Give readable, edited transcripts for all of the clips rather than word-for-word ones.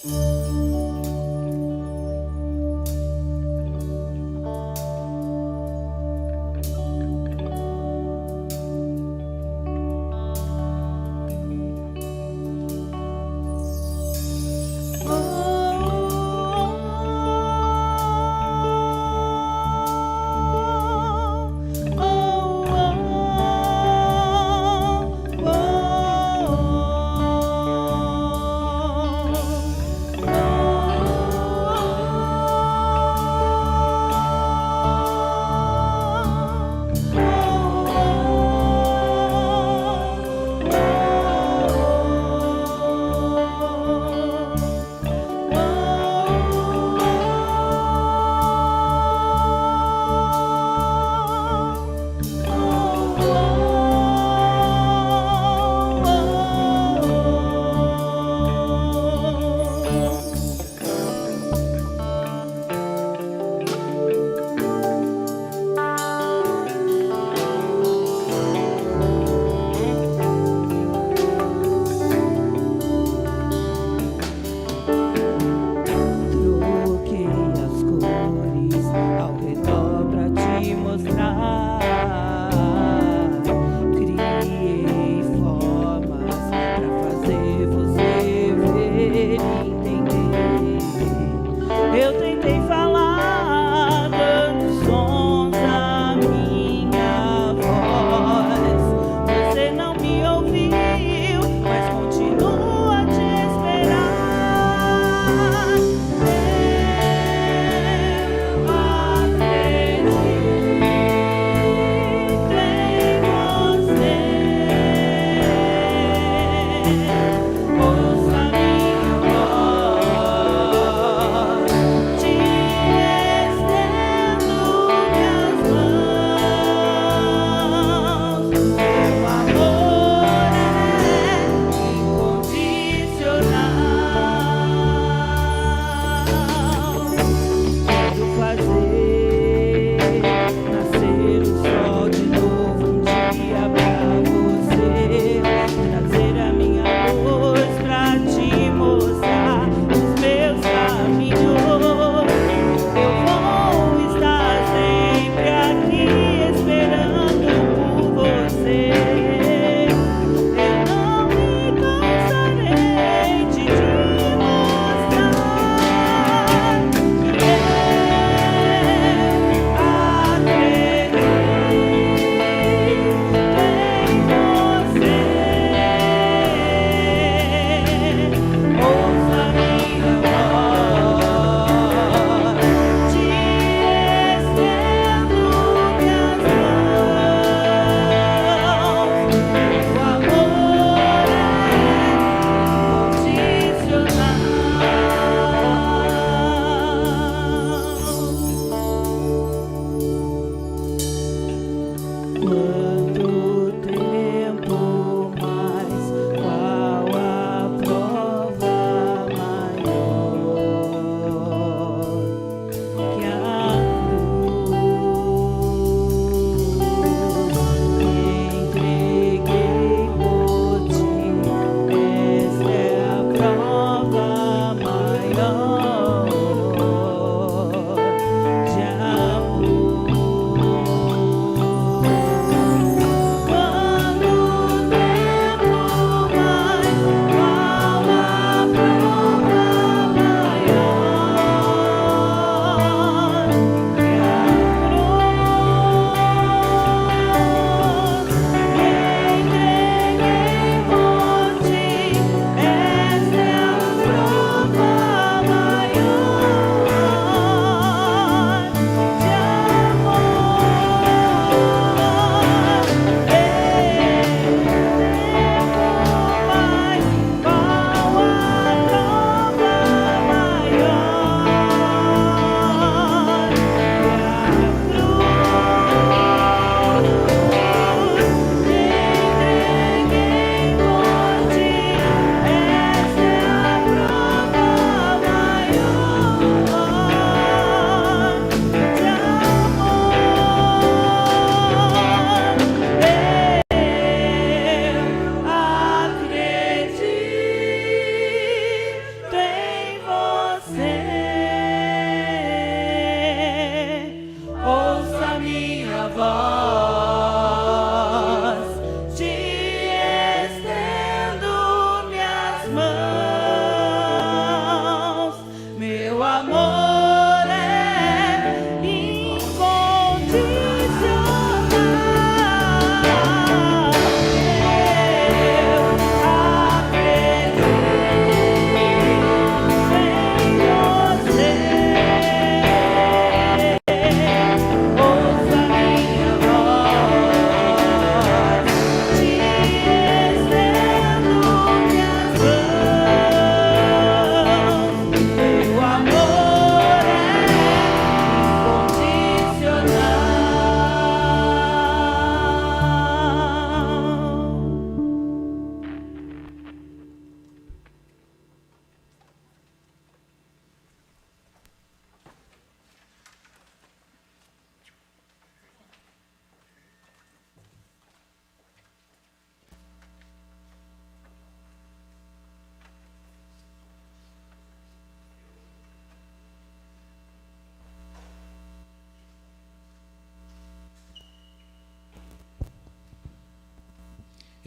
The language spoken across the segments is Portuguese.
Oh,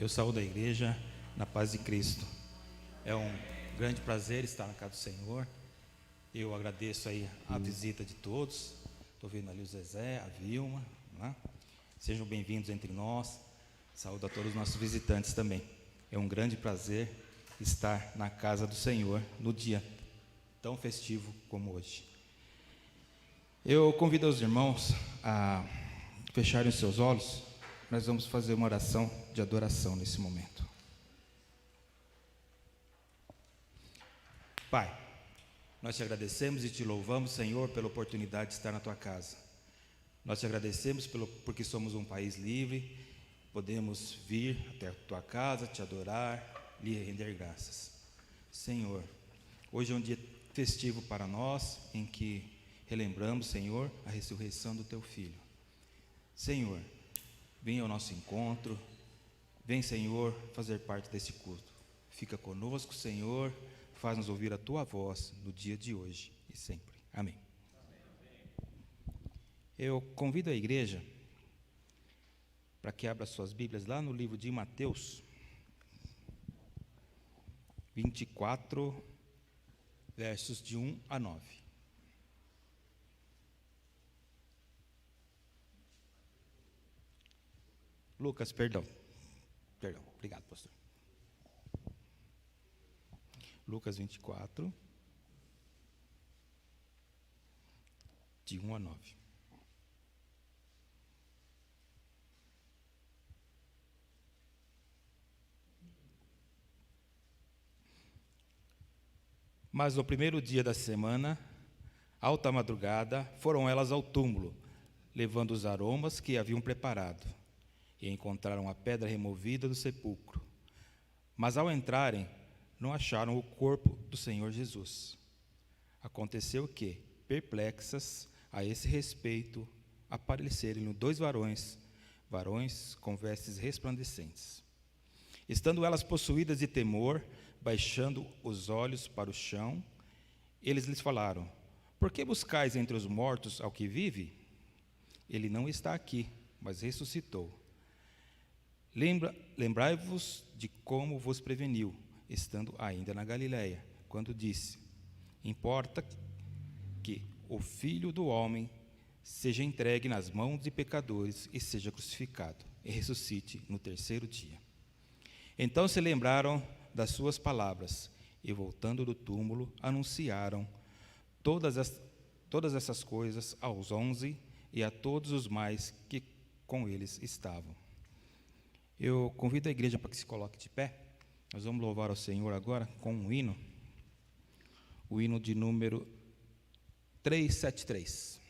Eu saúdo a igreja na paz de Cristo. É um grande prazer estar na casa do Senhor. Eu agradeço aí a visita de todos. Estou vendo ali o Zezé, a Vilma, né? Sejam bem-vindos entre nós. Saúdo a todos os nossos visitantes também. É um grande prazer estar na casa do Senhor no dia tão festivo como hoje. Eu convido os irmãos a fecharem os seus olhos. Nós vamos fazer uma oração de adoração nesse momento. Pai, nós te agradecemos e te louvamos, Senhor, pela oportunidade de estar na tua casa. Nós te agradecemos porque somos um país livre, podemos vir até a tua casa, te adorar, lhe render graças. Senhor, hoje é um dia festivo para nós, em que relembramos, Senhor, a ressurreição do teu Filho. Senhor, vem ao nosso encontro, vem, Senhor, fazer parte desse culto. Fica conosco, Senhor, faz-nos ouvir a tua voz no dia de hoje e sempre. Amém. Eu convido a igreja para que abra suas Bíblias lá no livro de Mateus 24, versos de 1 a 9. Lucas, perdão, obrigado, pastor. Lucas 24, de 1 a 9. Mas no primeiro dia da semana, alta madrugada, foram elas ao túmulo, levando os aromas que haviam preparado, e encontraram a pedra removida do sepulcro. Mas ao entrarem, não acharam o corpo do Senhor Jesus. Aconteceu que, perplexas a esse respeito, apareceram-lhe 2 varões com vestes resplandecentes. Estando elas possuídas de temor, baixando os olhos para o chão, eles lhes falaram: por que buscais entre os mortos ao que vive? Ele não está aqui, mas ressuscitou. Lembrai-vos de como vos preveniu, estando ainda na Galiléia, quando disse: importa que o Filho do Homem seja entregue nas mãos de pecadores e seja crucificado, e ressuscite no terceiro dia. Então se lembraram das suas palavras, e voltando do túmulo, anunciaram todas essas coisas aos 11 e a todos os mais que com eles estavam. Eu convido a igreja para que se coloque de pé. Nós vamos louvar ao Senhor agora com um hino, o hino de número 373.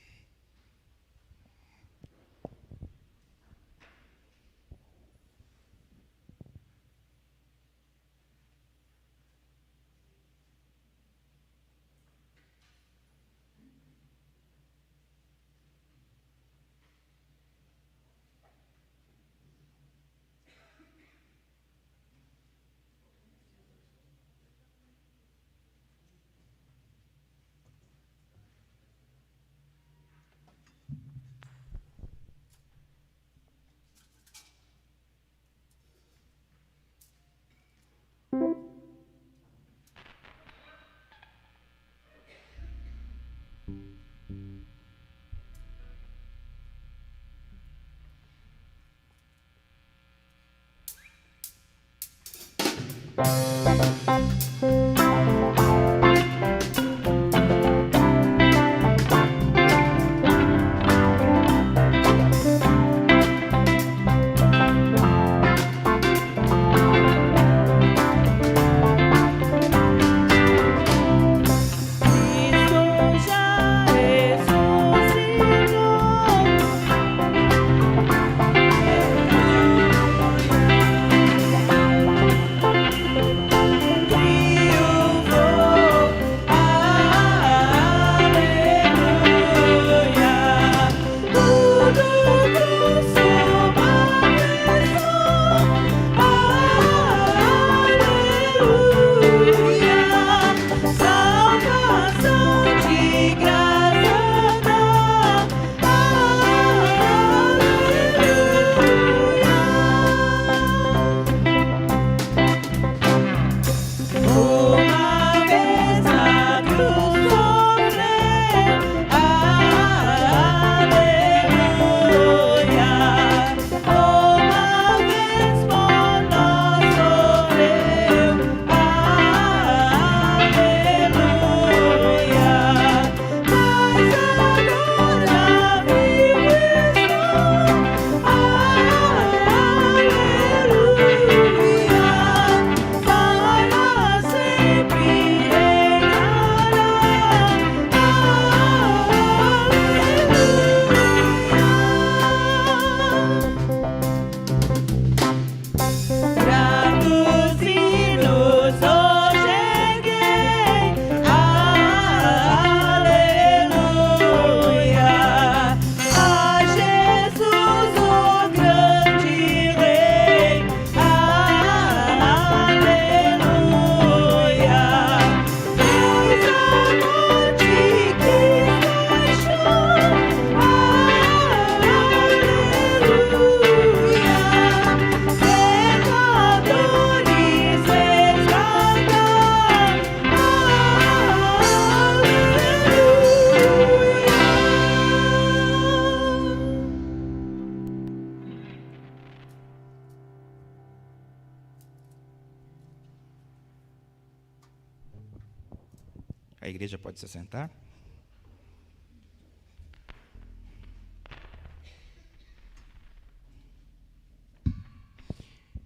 A igreja pode se sentar.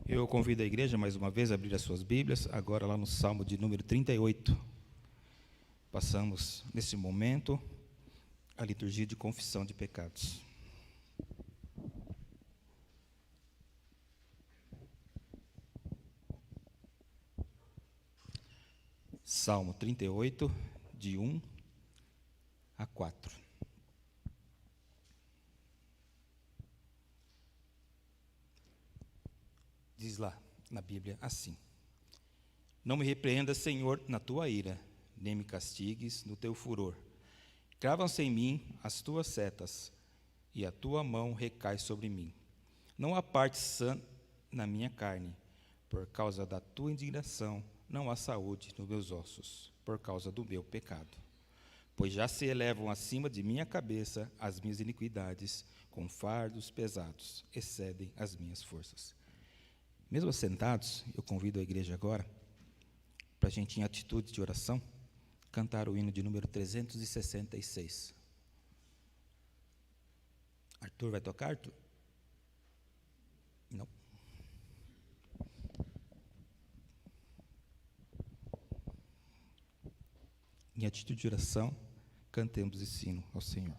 Eu convido a igreja, mais uma vez, a abrir as suas Bíblias, agora lá no Salmo de número 38. Passamos, nesse momento, a liturgia de confissão de pecados. Salmo 38, de 1 a 4. Diz lá na Bíblia assim: Não me repreendas, Senhor, na tua ira, nem me castigues no teu furor. Cravam-se em mim as tuas setas, e a tua mão recai sobre mim. Não há parte sã na minha carne, por causa da tua indignação. Não há saúde nos meus ossos, por causa do meu pecado. Pois já se elevam acima de minha cabeça as minhas iniquidades, com fardos pesados, excedem as minhas forças. Mesmo assentados, eu convido a igreja agora, para a gente, em atitude de oração, cantar o hino de número 366. Arthur vai tocar, Arthur? Não. Em atitude de oração, cantemos esse hino ao Senhor.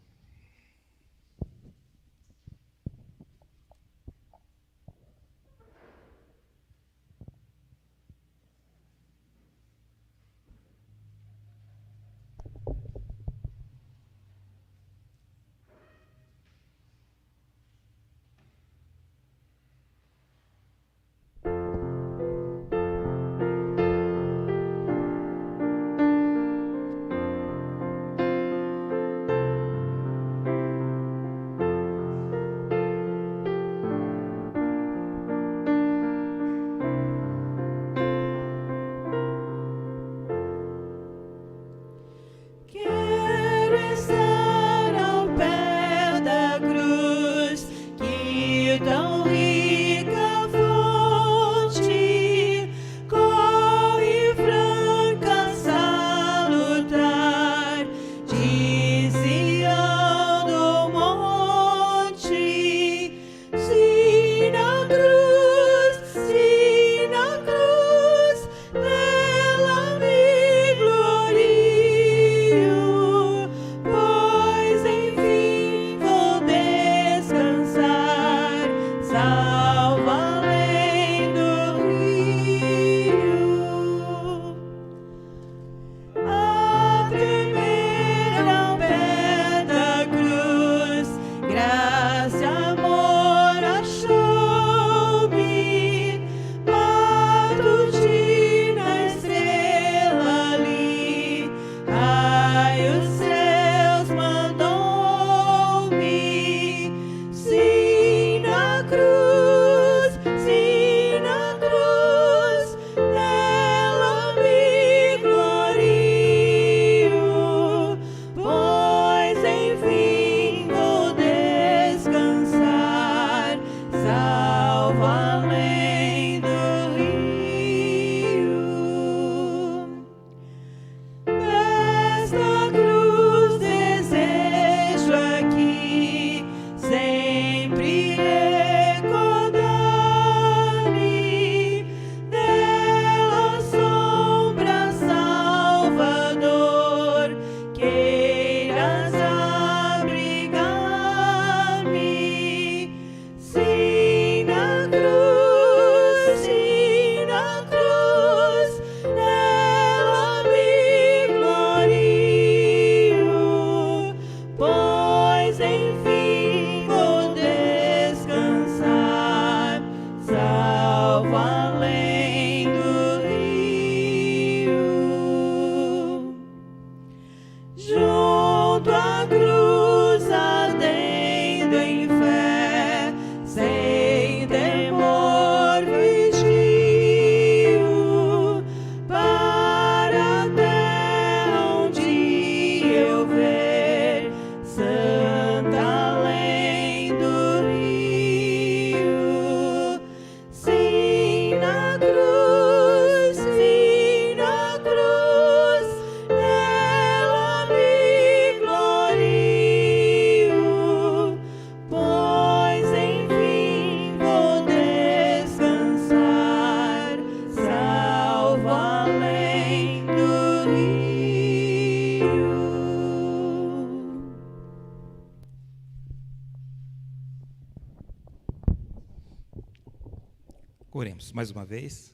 Oremos mais uma vez.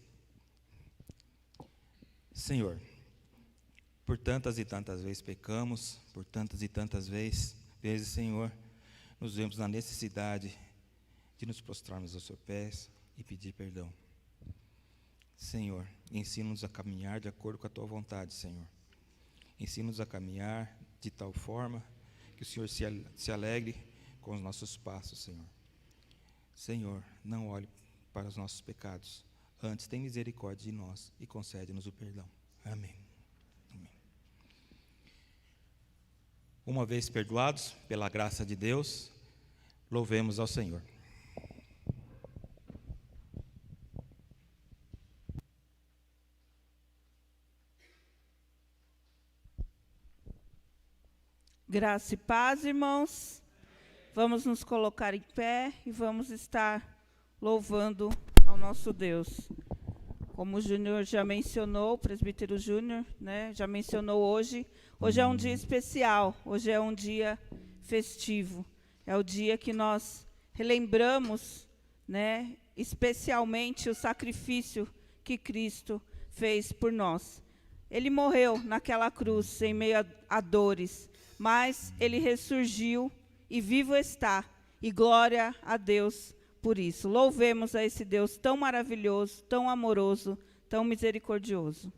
Senhor, por tantas e tantas vezes pecamos, por tantas e tantas vezes, Senhor, nos vemos na necessidade de nos prostrarmos aos seus pés e pedir perdão. Senhor, ensina-nos a caminhar de acordo com a Tua vontade, Senhor. Ensina-nos a caminhar de tal forma que o Senhor se alegre com os nossos passos, Senhor. Senhor, não olhe para os nossos pecados, antes tem misericórdia de nós e concede-nos o perdão. Amém. Amém. Uma vez perdoados pela graça de Deus, louvemos ao Senhor. Graça e paz, irmãos. Vamos nos colocar em pé e vamos estar louvando ao nosso Deus. Como o Júnior já mencionou, o presbítero Júnior, né, já mencionou hoje. Hoje é um dia especial, hoje é um dia festivo. É o dia que nós relembramos, né, especialmente o sacrifício que Cristo fez por nós. Ele morreu naquela cruz em meio a dores, mas ele ressurgiu e vivo está, e glória a Deus por isso. Louvemos a esse Deus tão maravilhoso, tão amoroso, tão misericordioso.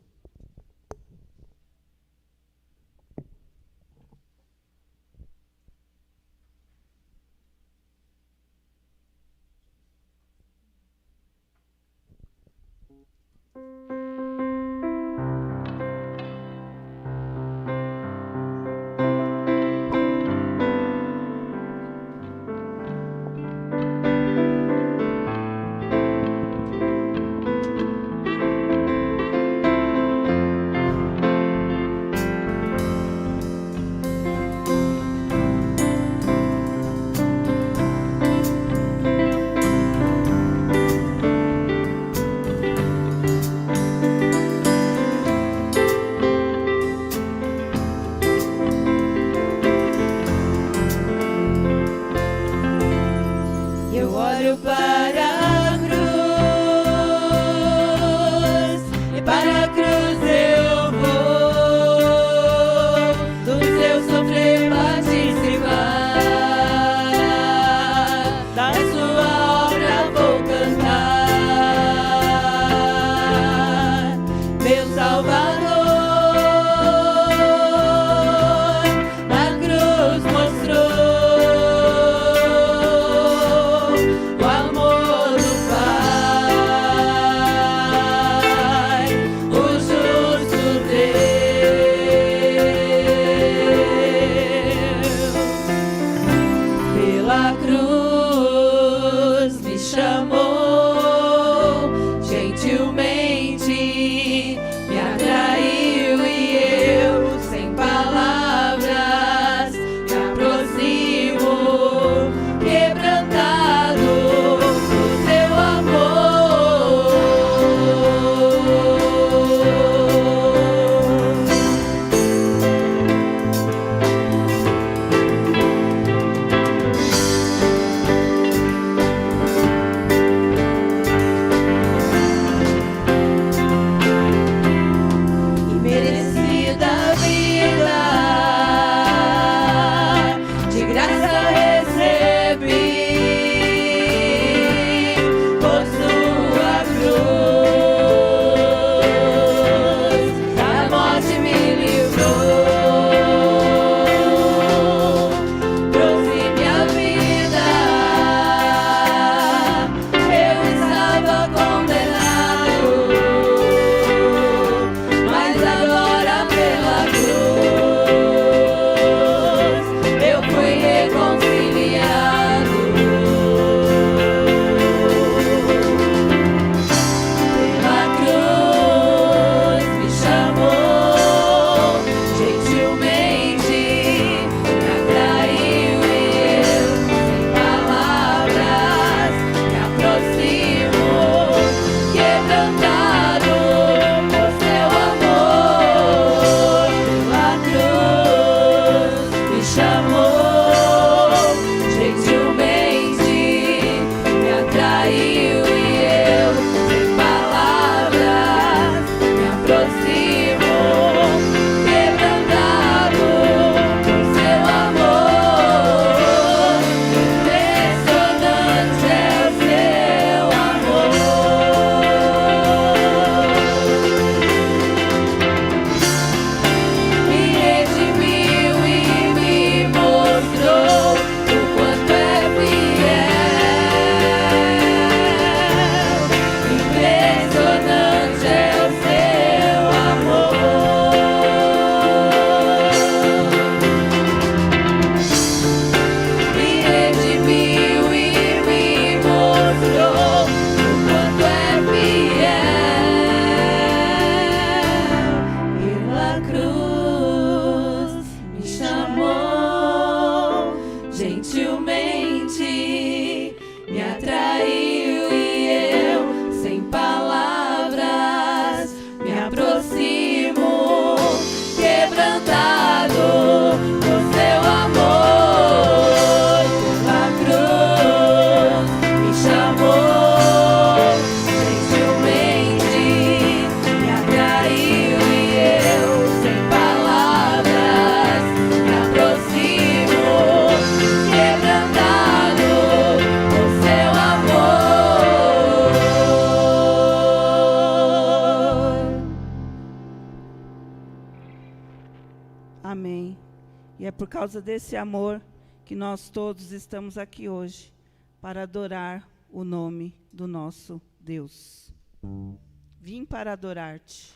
gentilmente me atraiu e eu, sem palavras, me aproximo, quebrantado no seu amor. Pela cruz me chamou, gentilmente me atraiu e eu, sem palavras, me aproximo, quebrantado no seu amor. Amém. E é por causa desse amor que nós todos estamos aqui hoje, para adorar o nome do nosso Deus. Vim para adorar-te.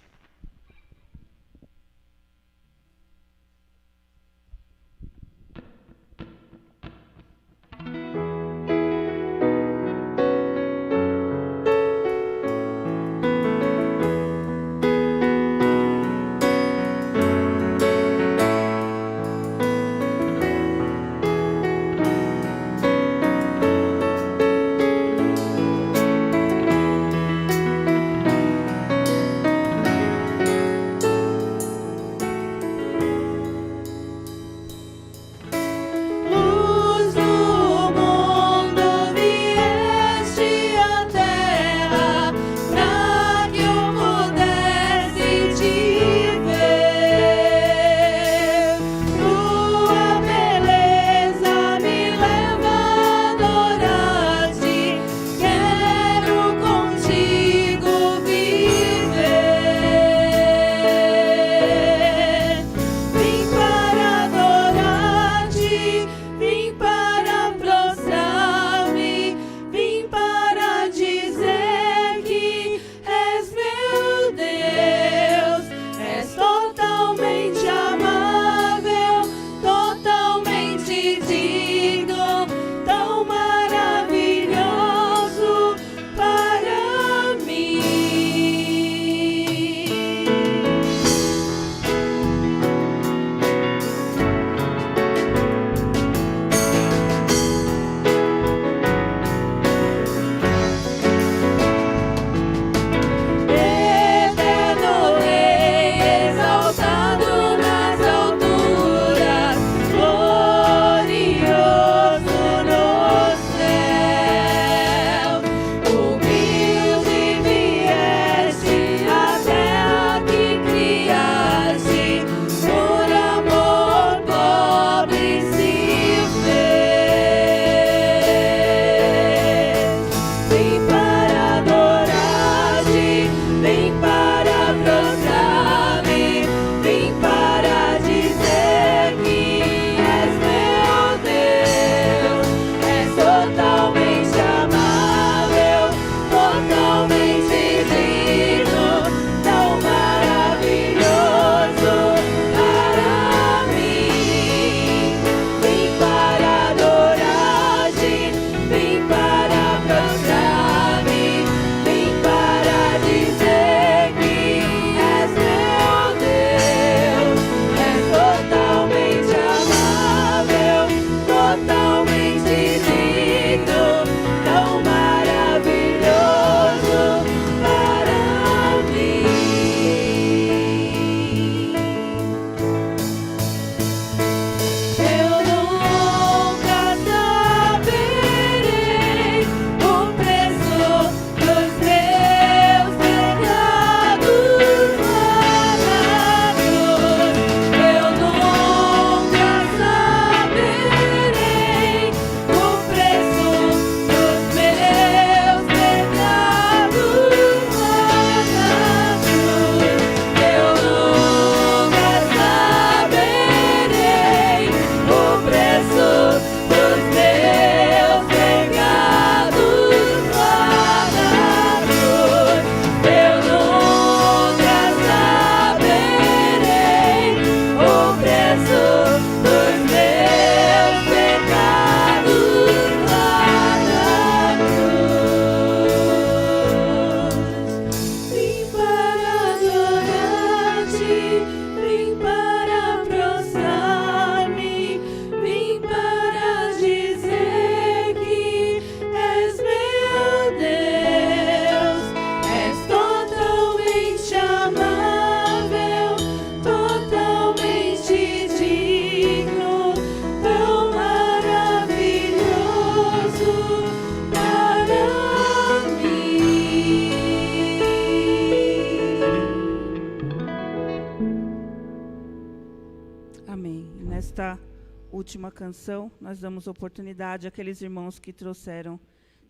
última canção, nós damos oportunidade àqueles irmãos que trouxeram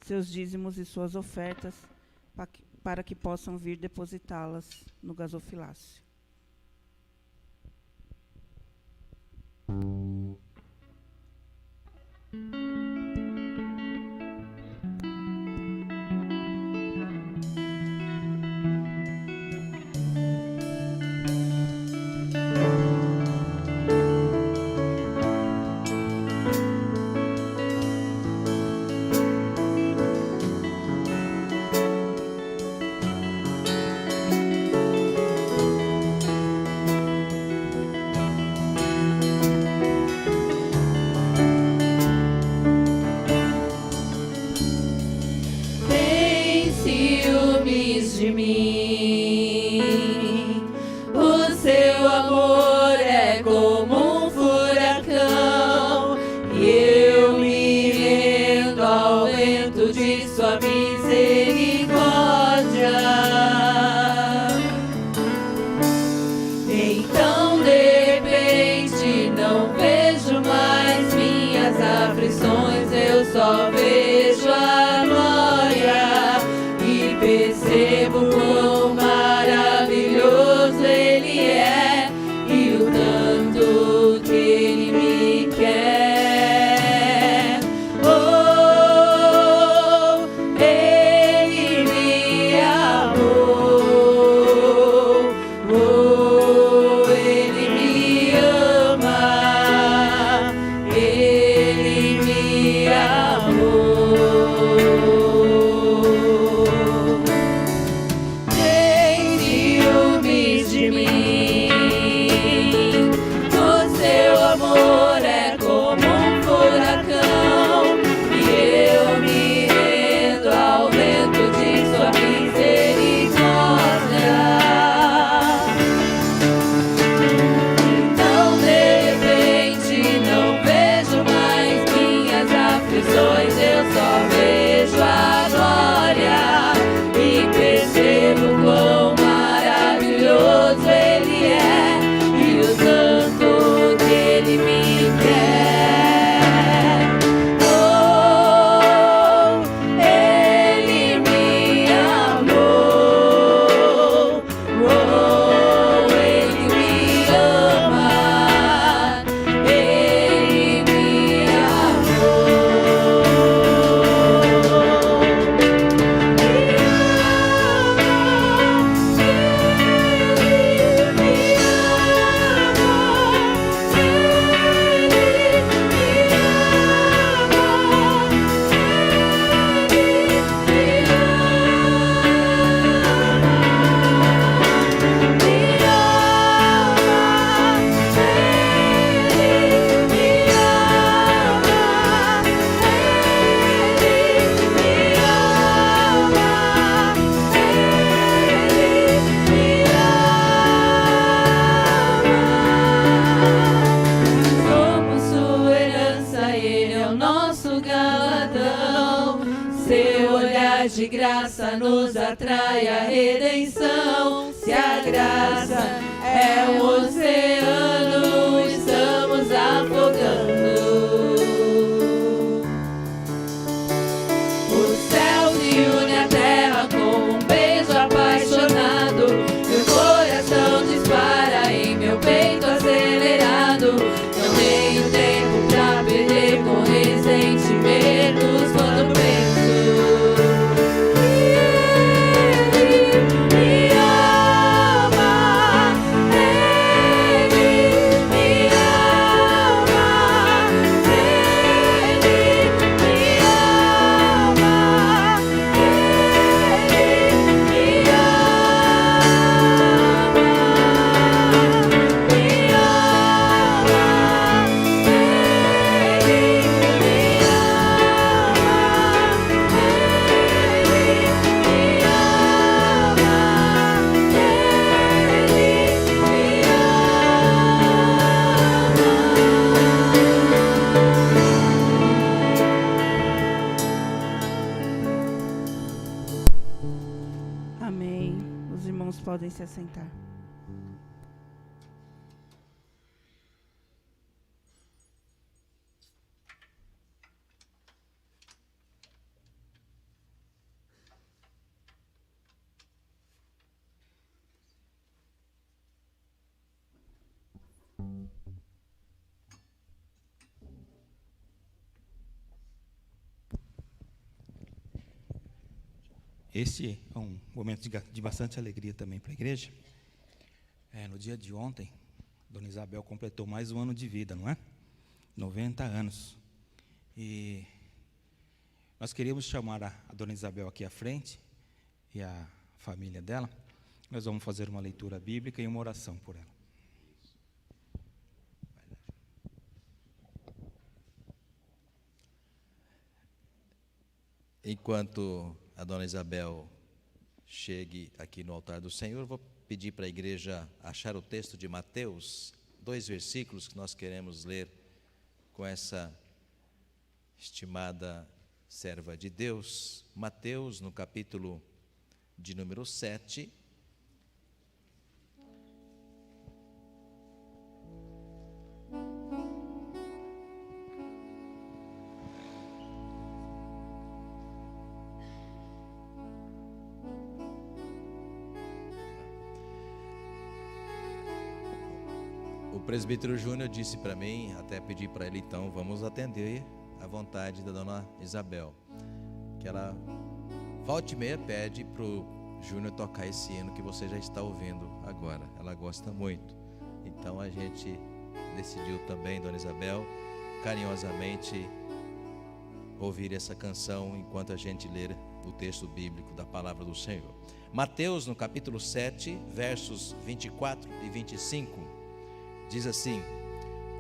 seus dízimos e suas ofertas para que possam vir depositá-las no gasofilácio. Tem ciúmes de mim, o seu amor é como um furacão, e eu me rendo ao vento de sua misericórdia. Então de repente não vejo mais minhas aflições, eu só vejo a glória e percebo quão maravilhoso Ele é e o tanto que Ele me quer. Oh, Ele me amou. Oh, Ele me ama. Ele me amou. Tem ciúmes de mim, o seu amor é como um furacão, e eu me rendo ao vento de sua misericórdia. Então de repente não vejo mais minhas aflições, eu só vejo a glória e percebo quão maravilhoso Ele é e o tanto que Ele me quer. Oh, Ele me amou. Oh, Ele me ama. Ele me somos sua herança, Ele é o nosso galardão. Seu olhar de graça nos atrai à redenção. Se a graça é um oceano, estamos afogando. O céu se une à terra com um beijo apaixonado. Meu coração dispara em meu peito acelerado. Não tenho tempo pra perder com ressentimentos quando penso. Ele me ama, Ele me ama, Ele me ama, Ele me Amém. Os irmãos podem se assentar. Este é um momento de bastante alegria também para a igreja. No dia de ontem, Dona Isabel completou mais um ano de vida, não é? 90 anos. E nós queríamos chamar a Dona Isabel aqui à frente e a família dela. Nós vamos fazer uma leitura bíblica e uma oração por ela. Enquanto a Dona Isabel chegue aqui no altar do Senhor, vou pedir para a igreja achar o texto de Mateus, 2 versículos que nós queremos ler com essa estimada serva de Deus. Mateus, no capítulo de número 7. O presbítero Júnior disse para mim, até pedi para ele, então, vamos atender a vontade da Dona Isabel, que ela volta e meia pede para o Júnior tocar esse hino que você já está ouvindo agora. Ela gosta muito. Então a gente decidiu também, Dona Isabel, carinhosamente ouvir essa canção enquanto a gente lê o texto bíblico da palavra do Senhor. Mateus, no capítulo 7, versos 24 e 25, diz assim: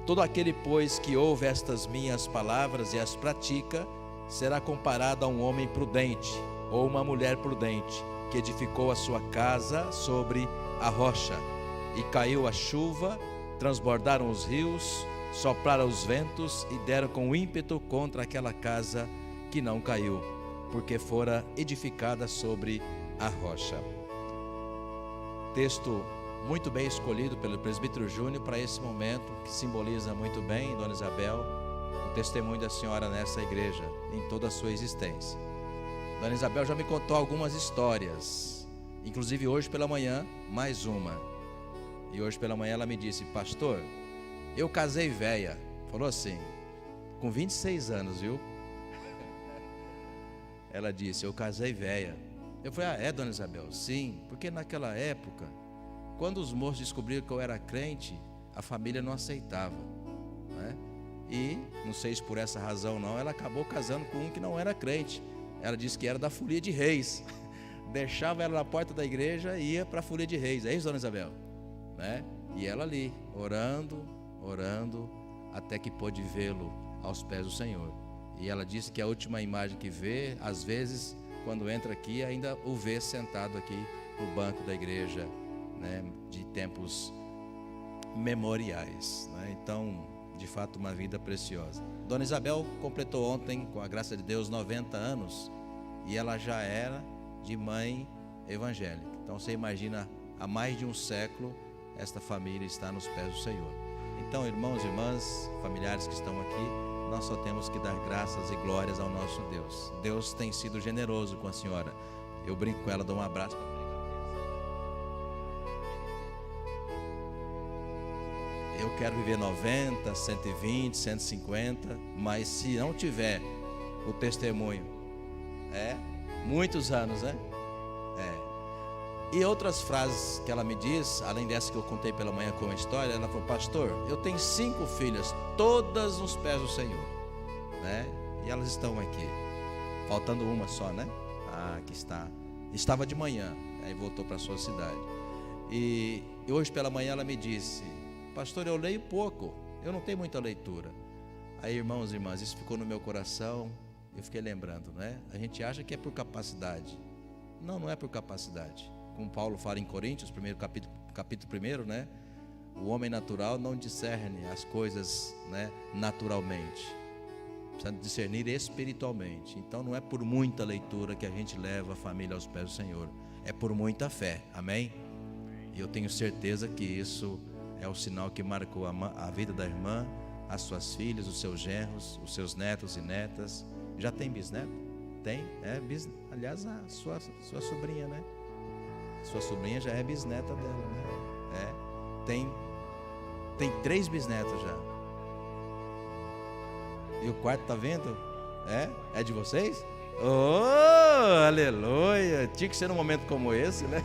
todo aquele, pois, que ouve estas minhas palavras e as pratica, será comparado a um homem prudente, ou uma mulher prudente, que edificou a sua casa sobre a rocha. E caiu a chuva, transbordaram os rios, sopraram os ventos e deram com ímpeto contra aquela casa, que não caiu, porque fora edificada sobre a rocha. Texto muito bem escolhido pelo presbítero Júnior para esse momento, que simboliza muito bem, Dona Isabel, o testemunho da senhora nessa igreja, em toda a sua existência. Dona Isabel já me contou algumas histórias, inclusive hoje pela manhã, mais uma. E hoje pela manhã ela me disse: pastor, eu casei velha. Falou assim, com 26 anos, viu? Ela disse, eu casei velha. Eu falei, Dona Isabel? Sim, porque naquela época, quando os moços descobriram que eu era crente, a família não aceitava, né? E, não sei se por essa razão não, ela acabou casando com um que não era crente. Ela disse que era da Folia de Reis. Deixava ela na porta da igreja e ia para a Folia de Reis. É isso, Dona Isabel? Né? E ela ali, orando, até que pôde vê-lo aos pés do Senhor. E ela disse que a última imagem que vê, às vezes, quando entra aqui, ainda o vê sentado aqui no banco da igreja, né, de tempos memoriais, né? Então, de fato, uma vida preciosa. Dona Isabel completou ontem, com a graça de Deus, 90 anos, e ela já era de mãe evangélica. Então você imagina, há mais de um século esta família está nos pés do Senhor. Então, irmãos e irmãs, familiares que estão aqui, nós só temos que dar graças e glórias ao nosso Deus. Deus tem sido generoso com a senhora. Eu brinco com ela, dou um abraço. Eu quero viver 90, 120, 150, mas se não tiver o testemunho, muitos anos, né? E outras frases que ela me diz, além dessa que eu contei pela manhã com a história, ela falou, pastor, eu tenho 5 filhas, todas nos pés do Senhor, né? E elas estão aqui, faltando uma só, né? Aqui está. Estava de manhã, aí voltou para a sua cidade. E hoje pela manhã ela me disse, pastor, eu leio pouco, eu não tenho muita leitura. Aí, irmãos e irmãs, isso ficou no meu coração, eu fiquei lembrando, né? A gente acha que é por capacidade. Não, não é por capacidade. Como Paulo fala em Coríntios, capítulo 1, né? O homem natural não discerne as coisas, né, naturalmente. Precisa discernir espiritualmente. Então não é por muita leitura que a gente leva a família aos pés do Senhor. É por muita fé, amém? E eu tenho certeza que isso é o sinal que marcou a vida da irmã, as suas filhas, os seus genros, os seus netos e netas. Já tem bisneto? Tem? Aliás, a sua sobrinha, né? Sua sobrinha já é bisneta dela, né? Tem 3 bisnetos já. E o quarto, tá vendo? É de vocês? Oh, aleluia. Tinha que ser num momento como esse, né?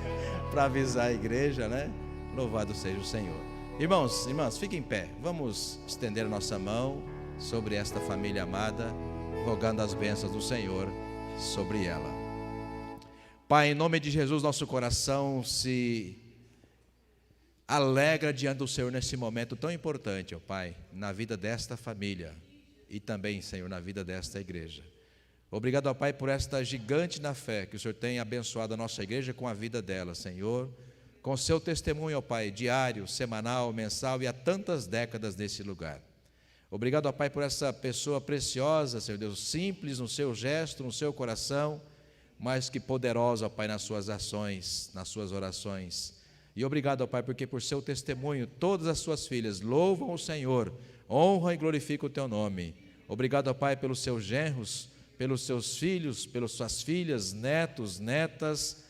Para avisar a igreja, né? Louvado seja o Senhor. Irmãos, irmãs, fiquem em pé. Vamos estender a nossa mão sobre esta família amada, rogando as bênçãos do Senhor sobre ela. Pai, em nome de Jesus, nosso coração se alegra diante do Senhor nesse momento tão importante, ó Pai, na vida desta família e também, Senhor, na vida desta igreja. Obrigado, ó Pai, por esta gigante na fé que o Senhor tem abençoado a nossa igreja com a vida dela, Senhor, com seu testemunho, ó Pai, diário, semanal, mensal e há tantas décadas nesse lugar. Obrigado, ó Pai, por essa pessoa preciosa, Senhor Deus, simples no seu gesto, no seu coração, mas que poderosa, ó Pai, nas suas ações, nas suas orações. E obrigado, ó Pai, porque por seu testemunho todas as suas filhas louvam o Senhor, honram e glorificam o teu nome. Obrigado, ó Pai, pelos seus genros, pelos seus filhos, pelas suas filhas, netos, netas.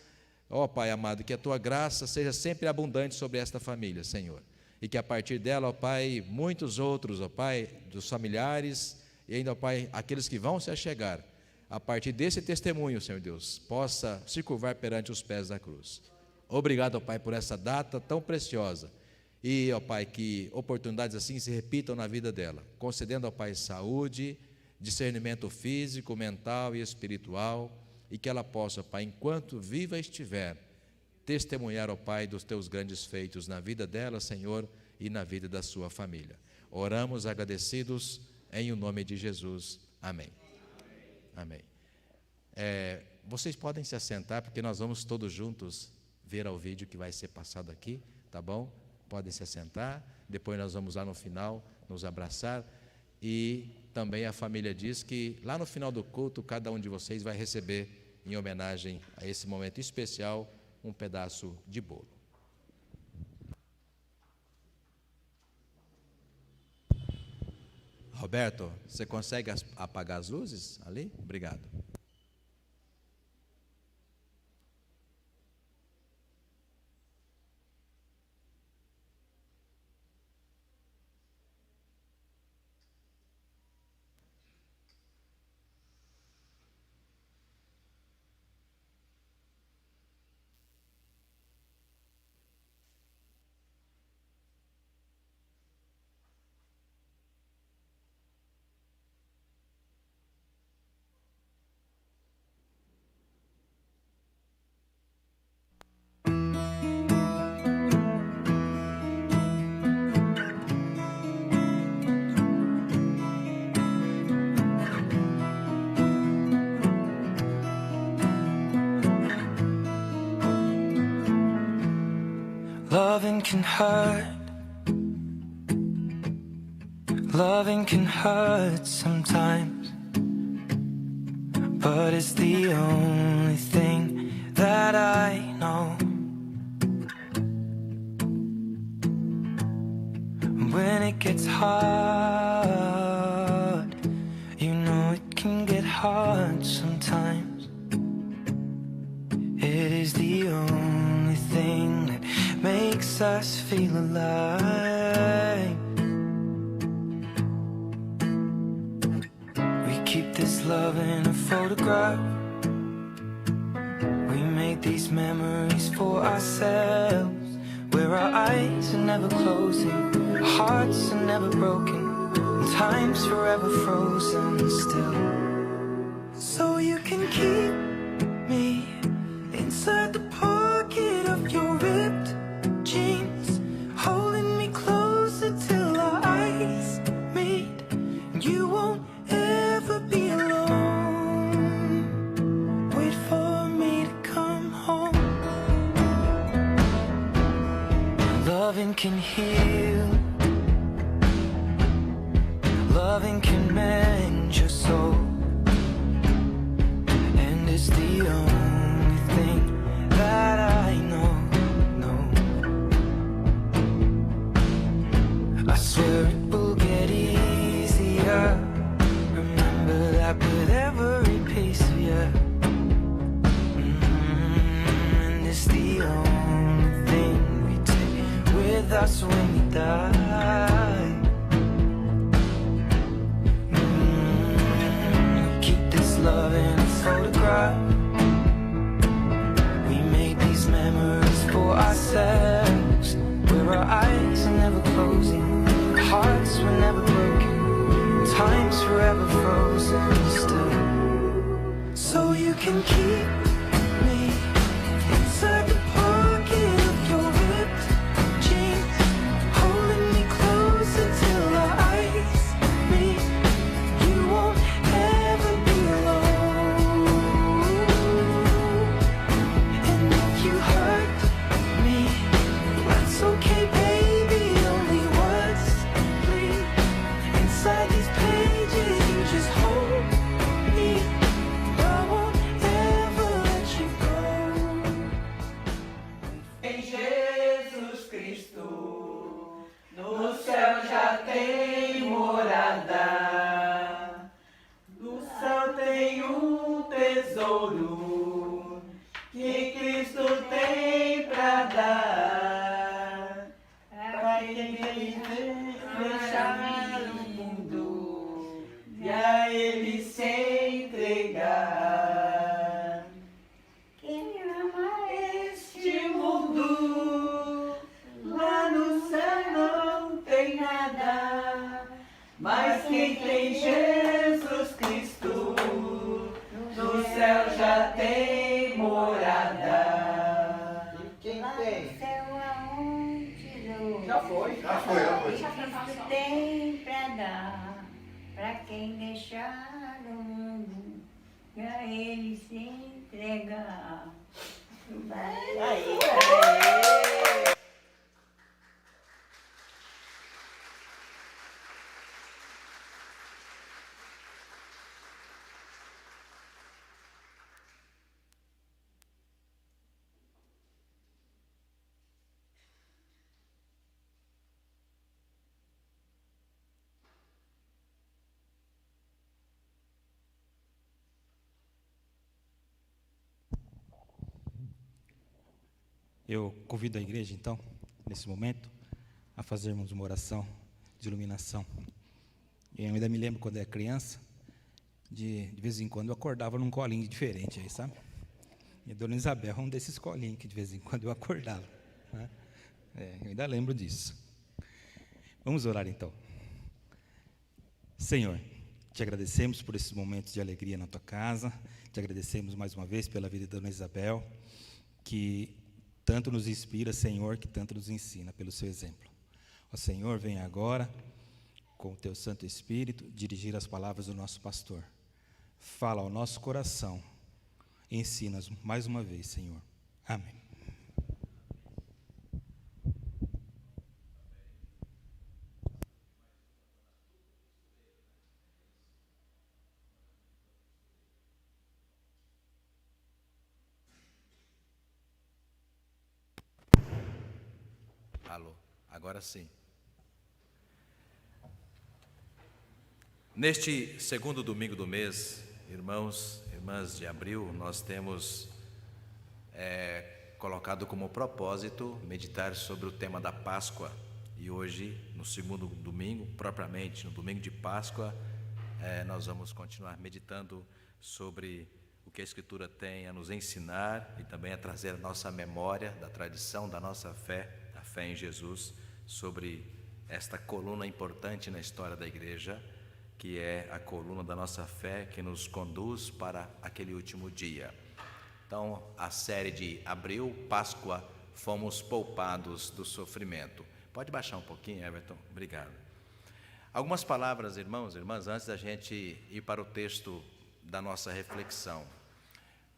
Ó Pai amado, que a tua graça seja sempre abundante sobre esta família, Senhor. E que a partir dela, ó Pai, muitos outros, ó Pai, dos familiares e ainda, ó Pai, aqueles que vão se achegar, a partir desse testemunho, Senhor Deus, possa se curvar perante os pés da cruz. Obrigado, ó Pai, por essa data tão preciosa. E, ó Pai, que oportunidades assim se repitam na vida dela, concedendo, ó Pai, saúde, discernimento físico, mental e espiritual, e que ela possa, ó Pai, enquanto viva estiver, testemunhar, ó Pai, dos teus grandes feitos na vida dela, Senhor, e na vida da sua família. Oramos agradecidos em o nome de Jesus. Amém. Amém. Vocês podem se assentar, porque nós vamos todos juntos ver ao vídeo que vai ser passado aqui, tá bom? Podem se assentar, depois nós vamos lá no final nos abraçar. E também a família diz que lá no final do culto, cada um de vocês vai receber, em homenagem a esse momento especial, um pedaço de bolo. Roberto, você consegue apagar as luzes ali? Obrigado. Loving can hurt. Loving can hurt sometimes, but it's the only thing that I know. When it gets hard, you know it can get hard sometimes. It is the only thing that makes us feel alive. We keep this love in a photograph. We make these memories for ourselves, where our eyes are never closing, our hearts are never broken, and time's forever frozen still. So you can keep me inside the pocket of your ripped jeans, holding me closer till our eyes meet. You won't ever be alone. Wait for me to come home. Loving can heal. Loving can mend your soul. And it's the only thing that I know. I swear it will get easier. Remember that with every piece of you. And it's the only thing we take with us when we die. We keep this love in a photo. can keep me inside the pocket of your ripped jeans, holding me closer till our eyes meet. You won't ever be alone. And if you hurt me, that's okay, baby. Only once, please. Inside these pages, you just hold me. I won't ever let you go. Em Jesus Cristo, no céu já tem morada. No céu tem tesouro que Cristo tem pra dar. Pra quem deixar o mundo e a Ele se entregar. Quem ama este mundo, lá no céu não tem nada. Mas quem tem Jesus Cristo, no céu já tem morada. E quem tem? Já foi. Cristo tem pra dar, pra quem deixar o mundo, e a Ele se entregar. Aí. Eu convido a igreja, então, nesse momento, a fazermos uma oração de iluminação. E eu ainda me lembro quando era criança, de vez em quando eu acordava num colinho diferente aí, sabe? E a Dona Isabel é um desses colinhos que de vez em quando eu acordava, né? Eu ainda lembro disso. Vamos orar então. Senhor, te agradecemos por esses momentos de alegria na tua casa, te agradecemos mais uma vez pela vida da Dona Isabel, que tanto nos inspira, Senhor, que tanto nos ensina pelo seu exemplo. Ó Senhor, venha agora, com o teu Santo Espírito, dirigir as palavras do nosso pastor. Fala ao nosso coração, ensina-nos mais uma vez, Senhor. Amém. Alô, agora sim. Neste segundo domingo do mês, irmãos, irmãs de abril, nós temos colocado como propósito meditar sobre o tema da Páscoa. E hoje, no segundo domingo, propriamente no domingo de Páscoa, nós vamos continuar meditando sobre o que a Escritura tem a nos ensinar e também a trazer a nossa memória da tradição da nossa fé, a fé em Jesus, sobre esta coluna importante na história da igreja, que é a coluna da nossa fé que nos conduz para aquele último dia. Então, a série de abril, Páscoa, fomos poupados do sofrimento. Pode baixar um pouquinho, Everton? Obrigado. Algumas palavras, irmãos e irmãs, antes da gente ir para o texto da nossa reflexão.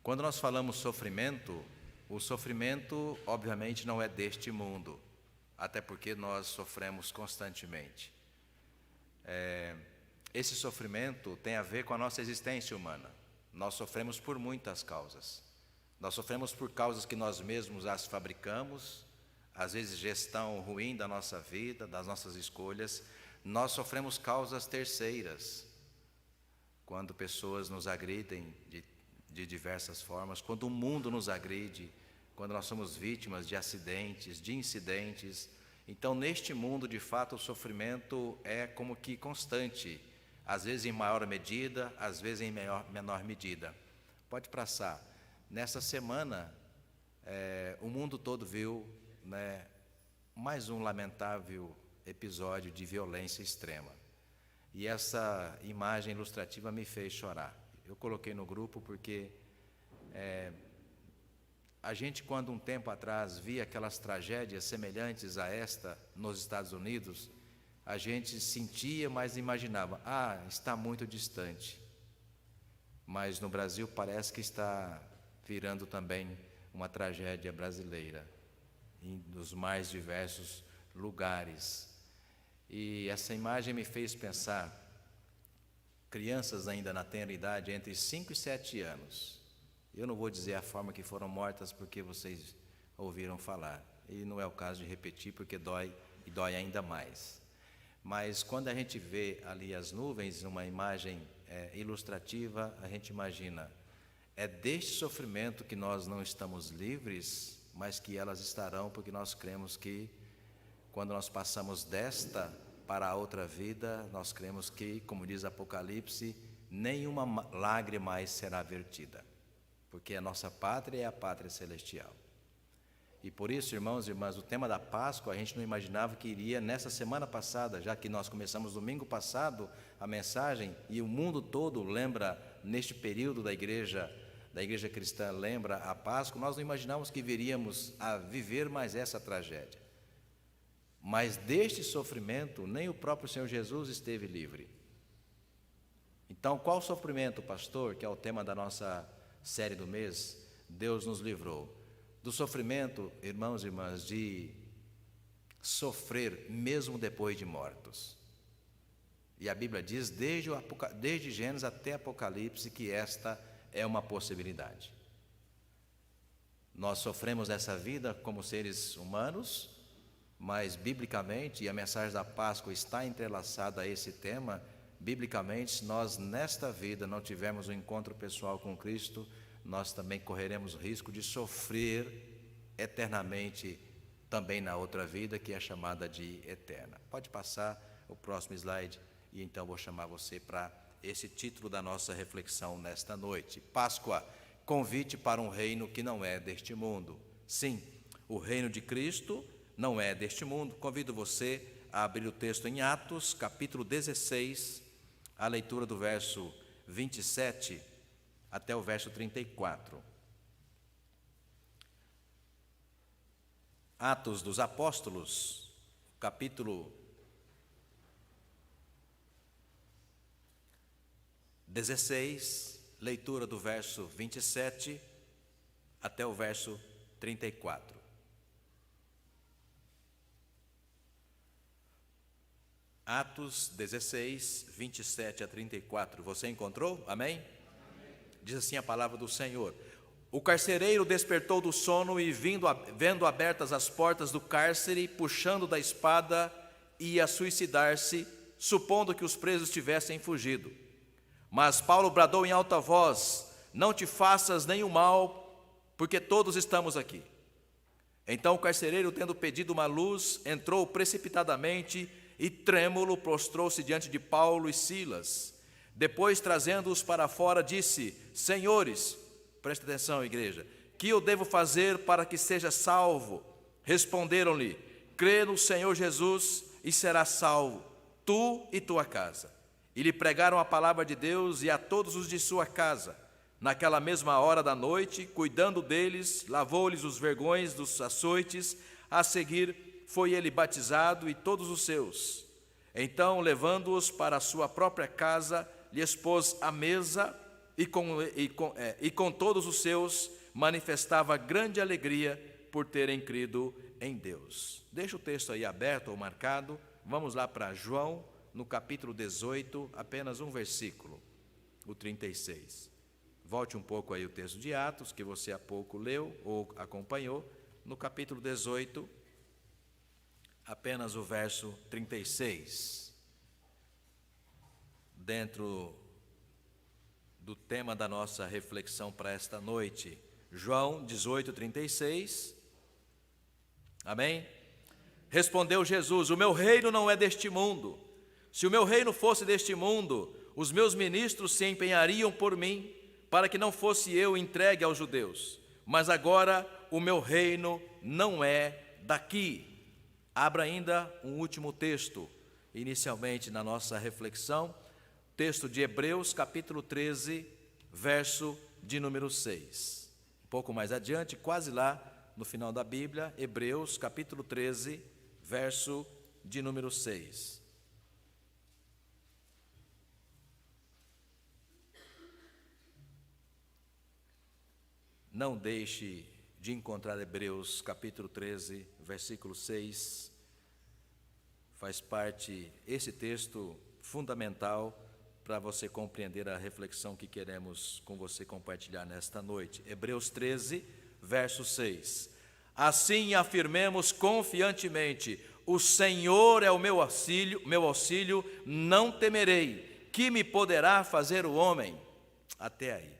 Quando nós falamos sofrimento, o sofrimento, obviamente, não é deste mundo, até porque nós sofremos constantemente. Esse sofrimento tem a ver com a nossa existência humana. Nós sofremos por muitas causas. Nós sofremos por causas que nós mesmos as fabricamos, às vezes gestão ruim da nossa vida, das nossas escolhas. Nós sofremos causas terceiras, quando pessoas nos agridem de diversas formas, quando o mundo nos agride, quando nós somos vítimas de acidentes, de incidentes. Então, neste mundo, de fato, o sofrimento é como que constante, às vezes em maior medida, às vezes em menor medida. Pode passar. Nessa semana, o mundo todo viu, mais um lamentável episódio de violência extrema. E essa imagem ilustrativa me fez chorar. Eu coloquei no grupo porque A gente, quando um tempo atrás via aquelas tragédias semelhantes a esta nos Estados Unidos, a gente sentia, mas imaginava, está muito distante. Mas no Brasil parece que está virando também uma tragédia brasileira, nos mais diversos lugares. E essa imagem me fez pensar, crianças ainda na tenra idade, entre 5 e 7 anos. Eu não vou dizer a forma que foram mortas, porque vocês ouviram falar. E não é o caso de repetir, porque dói, e dói ainda mais. Mas quando a gente vê ali as nuvens, uma imagem ilustrativa, a gente imagina, é deste sofrimento que nós não estamos livres, mas que elas estarão, porque nós cremos que, quando nós passamos desta para a outra vida, nós cremos que, como diz Apocalipse, nenhuma lágrima mais será vertida, porque a nossa pátria é a pátria celestial. E por isso, irmãos e irmãs, o tema da Páscoa, a gente não imaginava que iria nessa semana passada, já que nós começamos domingo passado a mensagem, e o mundo todo lembra, neste período da igreja cristã, lembra a Páscoa, nós não imaginávamos que viríamos a viver mais essa tragédia. Mas deste sofrimento, nem o próprio Senhor Jesus esteve livre. Então, qual sofrimento, pastor, que é o tema da nossa série do mês, Deus nos livrou? Do sofrimento, irmãos e irmãs, de sofrer mesmo depois de mortos. E a Bíblia diz, desde Gênesis até Apocalipse, que esta é uma possibilidade. Nós sofremos essa vida como seres humanos, mas biblicamente, e a mensagem da Páscoa está entrelaçada a esse tema, biblicamente, se nós nesta vida não tivermos um encontro pessoal com Cristo, nós também correremos o risco de sofrer eternamente também na outra vida, que é chamada de eterna. Pode passar o próximo slide, e então vou chamar você para esse título da nossa reflexão nesta noite. Páscoa, convite para um reino que não é deste mundo. Sim, o reino de Cristo não é deste mundo. Convido você a abrir o texto em Atos, capítulo 16, a leitura do verso 27 até o verso 34. Atos dos Apóstolos, capítulo 16, leitura do verso 27 até o verso 34. Atos 16, 27 a 34. Você encontrou? Amém? Diz assim a palavra do Senhor: o carcereiro despertou do sono e, vendo abertas as portas do cárcere, puxando da espada, ia suicidar-se, supondo que os presos tivessem fugido. Mas Paulo bradou em alta voz: não te faças nenhum mal, porque todos estamos aqui. Então o carcereiro, tendo pedido uma luz, entrou precipitadamente e, trêmulo, prostrou-se diante de Paulo e Silas. Depois, trazendo-os para fora, disse: senhores, presta atenção, igreja, que eu devo fazer para que seja salvo? Responderam-lhe: crê no Senhor Jesus e serás salvo, tu e tua casa. E lhe pregaram a palavra de Deus e a todos os de sua casa. Naquela mesma hora da noite, cuidando deles, lavou-lhes os vergões dos açoites. A seguir, foi ele batizado e todos os seus. Então, levando-os para a sua própria casa, lhes pôs à mesa e com todos os seus manifestava grande alegria por terem crido em Deus. Deixa o texto aí aberto ou marcado. Vamos lá para João, no capítulo 18, apenas um versículo, o 36. Volte um pouco aí o texto de Atos, que você há pouco leu ou acompanhou. No capítulo 18, apenas o verso 36. Dentro do tema da nossa reflexão para esta noite, João 18, 36. Amém? Respondeu Jesus: o meu reino não é deste mundo. Se o meu reino fosse deste mundo, os meus ministros se empenhariam por mim, para que não fosse eu entregue aos judeus. Mas agora o meu reino não é daqui. Abra ainda um último texto, inicialmente na nossa reflexão, texto de Hebreus, capítulo 13, verso de número 6. Um pouco mais adiante, quase lá no final da Bíblia, Hebreus capítulo 13, verso de número 6. Não deixe de encontrar Hebreus capítulo 13, versículo 6. Faz parte, esse texto fundamental para você compreender a reflexão que queremos com você compartilhar nesta noite. Hebreus 13, verso 6. Assim afirmemos confiantemente: o Senhor é o meu auxílio, não temerei. Que me poderá fazer o homem? Até aí.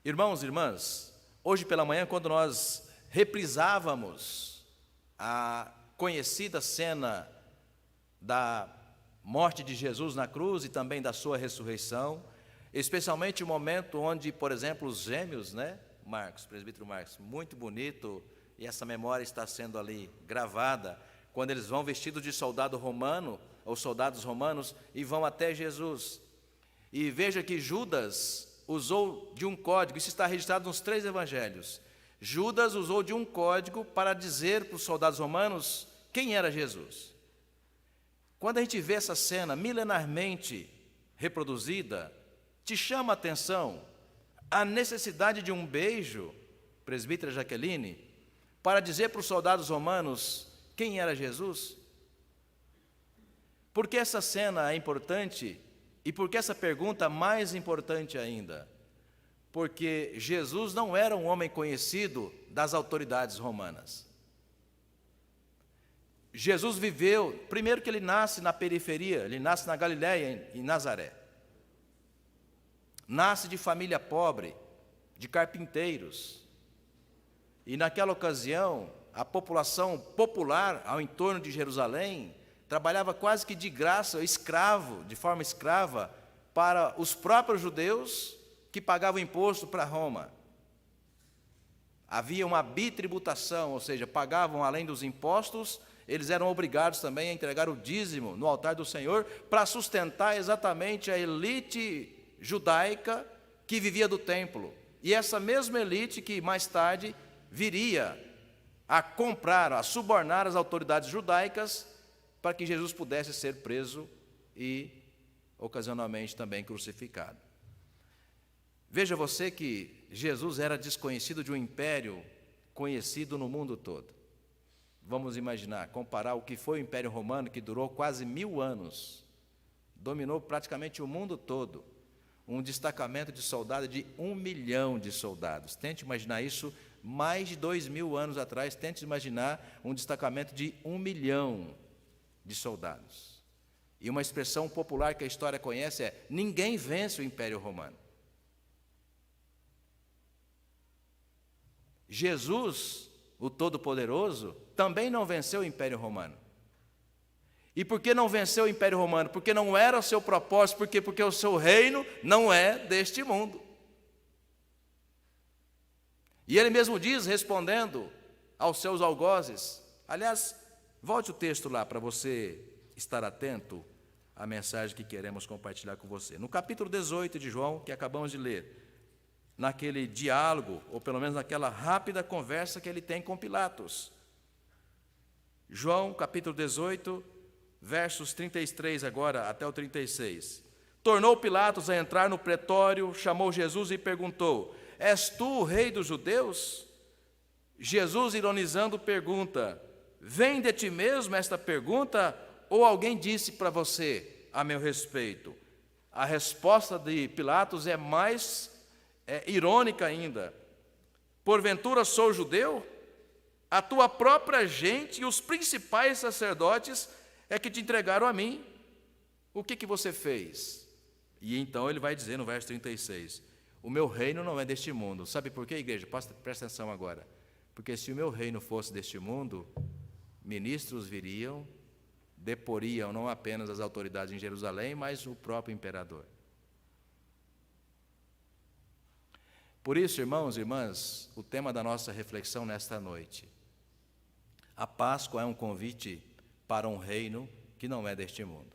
Irmãos e irmãs, hoje pela manhã, quando nós reprisávamos a conhecida cena da morte de Jesus na cruz e também da sua ressurreição, especialmente o momento onde, por exemplo, os gêmeos, Marcos, presbítero Marcos, muito bonito, e essa memória está sendo ali gravada, quando eles vão vestidos de soldado romano, ou soldados romanos, e vão até Jesus. E veja que Judas usou de um código, isso está registrado nos 3 evangelhos. Judas usou de um código para dizer para os soldados romanos quem era Jesus. Quando a gente vê essa cena milenarmente reproduzida, te chama a atenção a necessidade de um beijo, presbítera Jaqueline, para dizer para os soldados romanos quem era Jesus? Por que essa cena é importante e por que essa pergunta mais importante ainda? Porque Jesus não era um homem conhecido das autoridades romanas. Jesus viveu, primeiro que ele nasce na periferia, ele nasce na Galiléia, em Nazaré. Nasce de família pobre, de carpinteiros. E naquela ocasião, a população popular ao entorno de Jerusalém trabalhava quase que de graça, escravo, de forma escrava, para os próprios judeus que pagavam imposto para Roma. Havia uma bitributação, ou seja, pagavam além dos impostos, eles eram obrigados também a entregar o dízimo no altar do Senhor para sustentar exatamente a elite judaica que vivia do templo. E essa mesma elite que mais tarde viria a comprar, a subornar as autoridades judaicas para que Jesus pudesse ser preso e ocasionalmente também crucificado. Veja você que Jesus era desconhecido de um império conhecido no mundo todo. Vamos imaginar, comparar o que foi o Império Romano, que durou quase 1000 anos, dominou praticamente o mundo todo, um destacamento de soldados de 1 milhão de soldados. Tente imaginar isso mais de 2000 anos atrás, tente imaginar um destacamento de 1 milhão de soldados. E uma expressão popular que a história conhece é: ninguém vence o Império Romano. Jesus, o Todo-Poderoso, também não venceu o Império Romano. E por que não venceu o Império Romano? Porque não era o seu propósito, porque o seu reino não é deste mundo. E ele mesmo diz, respondendo aos seus algozes, aliás, volte o texto lá para você estar atento à mensagem que queremos compartilhar com você. No capítulo 18 de João, que acabamos de ler, naquele diálogo, ou pelo menos naquela rápida conversa que ele tem com Pilatos. João, capítulo 18, versos 33 agora até o 36. Tornou Pilatos a entrar no pretório, chamou Jesus e perguntou: és tu o rei dos judeus? Jesus, ironizando, pergunta: vem de ti mesmo esta pergunta, ou alguém disse para você a meu respeito? A resposta de Pilatos é mais irônica ainda. Porventura sou judeu? A tua própria gente e os principais sacerdotes é que te entregaram a mim. O que você fez? E então ele vai dizer no verso 36, o meu reino não é deste mundo. Sabe por quê, igreja? Presta atenção agora. Porque se o meu reino fosse deste mundo, ministros viriam, deporiam não apenas as autoridades em Jerusalém, mas o próprio imperador. Por isso, irmãos e irmãs, o tema da nossa reflexão nesta noite: a Páscoa é um convite para um reino que não é deste mundo.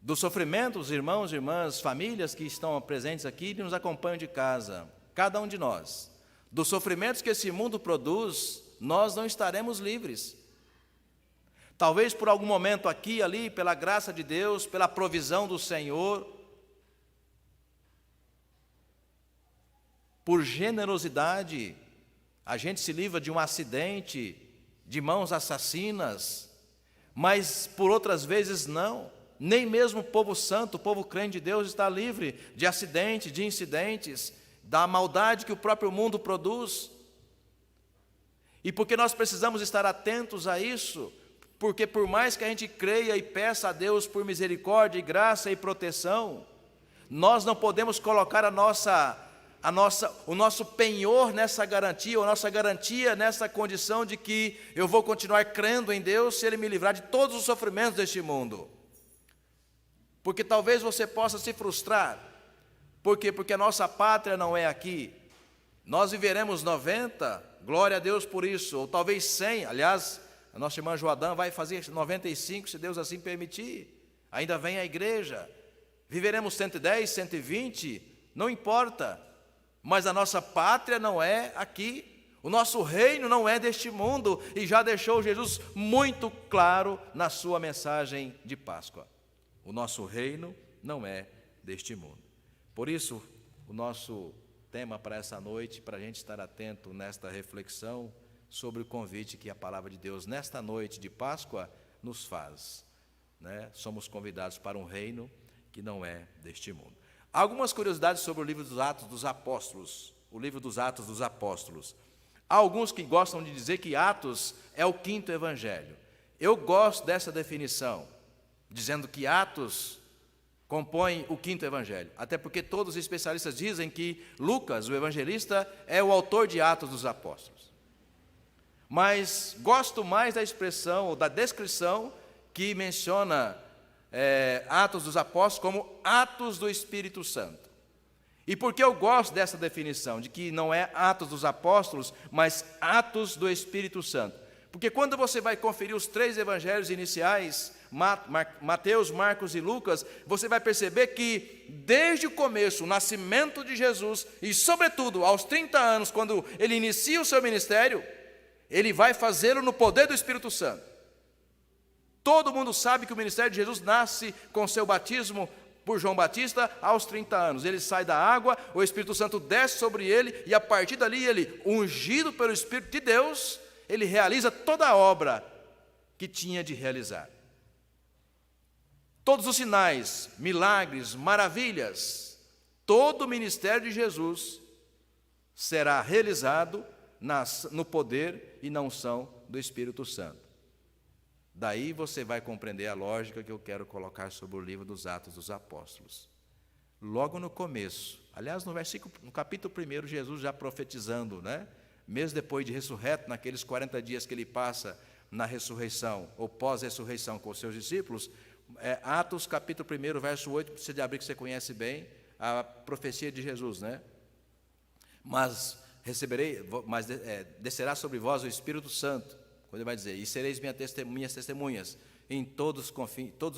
do sofrimento dos irmãos e irmãs, famílias que estão presentes aqui e nos acompanham de casa, cada um de nós, dos sofrimentos que esse mundo produz, nós não estaremos livres. Talvez por algum momento aqui e ali, pela graça de Deus, pela provisão do Senhor, por generosidade, a gente se livra de um acidente, de mãos assassinas, mas por outras vezes não. Nem mesmo o povo santo, o povo crente de Deus está livre de acidentes, de incidentes, da maldade que o próprio mundo produz. E porque nós precisamos estar atentos a isso, porque por mais que a gente creia e peça a Deus por misericórdia e graça e proteção, nós não podemos colocar o nosso penhor nessa garantia, ou a nossa garantia nessa condição de que eu vou continuar crendo em Deus se Ele me livrar de todos os sofrimentos deste mundo. Porque talvez você possa se frustrar. Por quê? Porque a nossa pátria não é aqui. Nós viveremos 90, glória a Deus por isso, ou talvez 100, aliás, a nossa irmã Joadã vai fazer 95, se Deus assim permitir. Ainda vem a igreja. Viveremos 110, 120, não importa. Mas a nossa pátria não é aqui. O nosso reino não é deste mundo. E já deixou Jesus muito claro na sua mensagem de Páscoa. O nosso reino não é deste mundo. Por isso, o nosso tema para essa noite, para a gente estar atento nesta reflexão sobre o convite que a palavra de Deus, nesta noite de Páscoa, nos faz. Somos convidados para um reino que não é deste mundo. Algumas curiosidades sobre o livro dos Atos dos Apóstolos. O livro dos Atos dos Apóstolos. Há alguns que gostam de dizer que Atos é o 5º evangelho. Eu gosto dessa definição, dizendo que Atos compõe o 5º evangelho. Até porque todos os especialistas dizem que Lucas, o evangelista, é o autor de Atos dos Apóstolos. Mas gosto mais da expressão, ou da descrição, que menciona Atos dos Apóstolos como Atos do Espírito Santo. E por que eu gosto dessa definição, de que não é Atos dos Apóstolos, mas Atos do Espírito Santo? Porque quando você vai conferir os 3 evangelhos iniciais, Mateus, Marcos e Lucas, você vai perceber que desde o começo, o nascimento de Jesus, e sobretudo aos 30 anos, quando ele inicia o seu ministério, ele vai fazê-lo no poder do Espírito Santo. Todo mundo sabe que o ministério de Jesus nasce com seu batismo por João Batista aos 30 anos. Ele sai da água, o Espírito Santo desce sobre ele, e a partir dali ele, ungido pelo Espírito de Deus, ele realiza toda a obra que tinha de realizar. Todos os sinais, milagres, maravilhas, todo o ministério de Jesus será realizado no poder e na unção do Espírito Santo. Daí você vai compreender a lógica que eu quero colocar sobre o livro dos Atos dos Apóstolos. Logo no começo, aliás, no capítulo 1, Jesus já profetizando, mesmo depois de ressurreto, naqueles 40 dias que ele passa na ressurreição, ou pós-ressurreição com os seus discípulos, Atos capítulo 1, verso 8, precisa de abrir que você conhece bem, a profecia de Jesus, Mas descerá sobre vós o Espírito Santo, quando ele vai dizer, e sereis minhas testemunhas em todos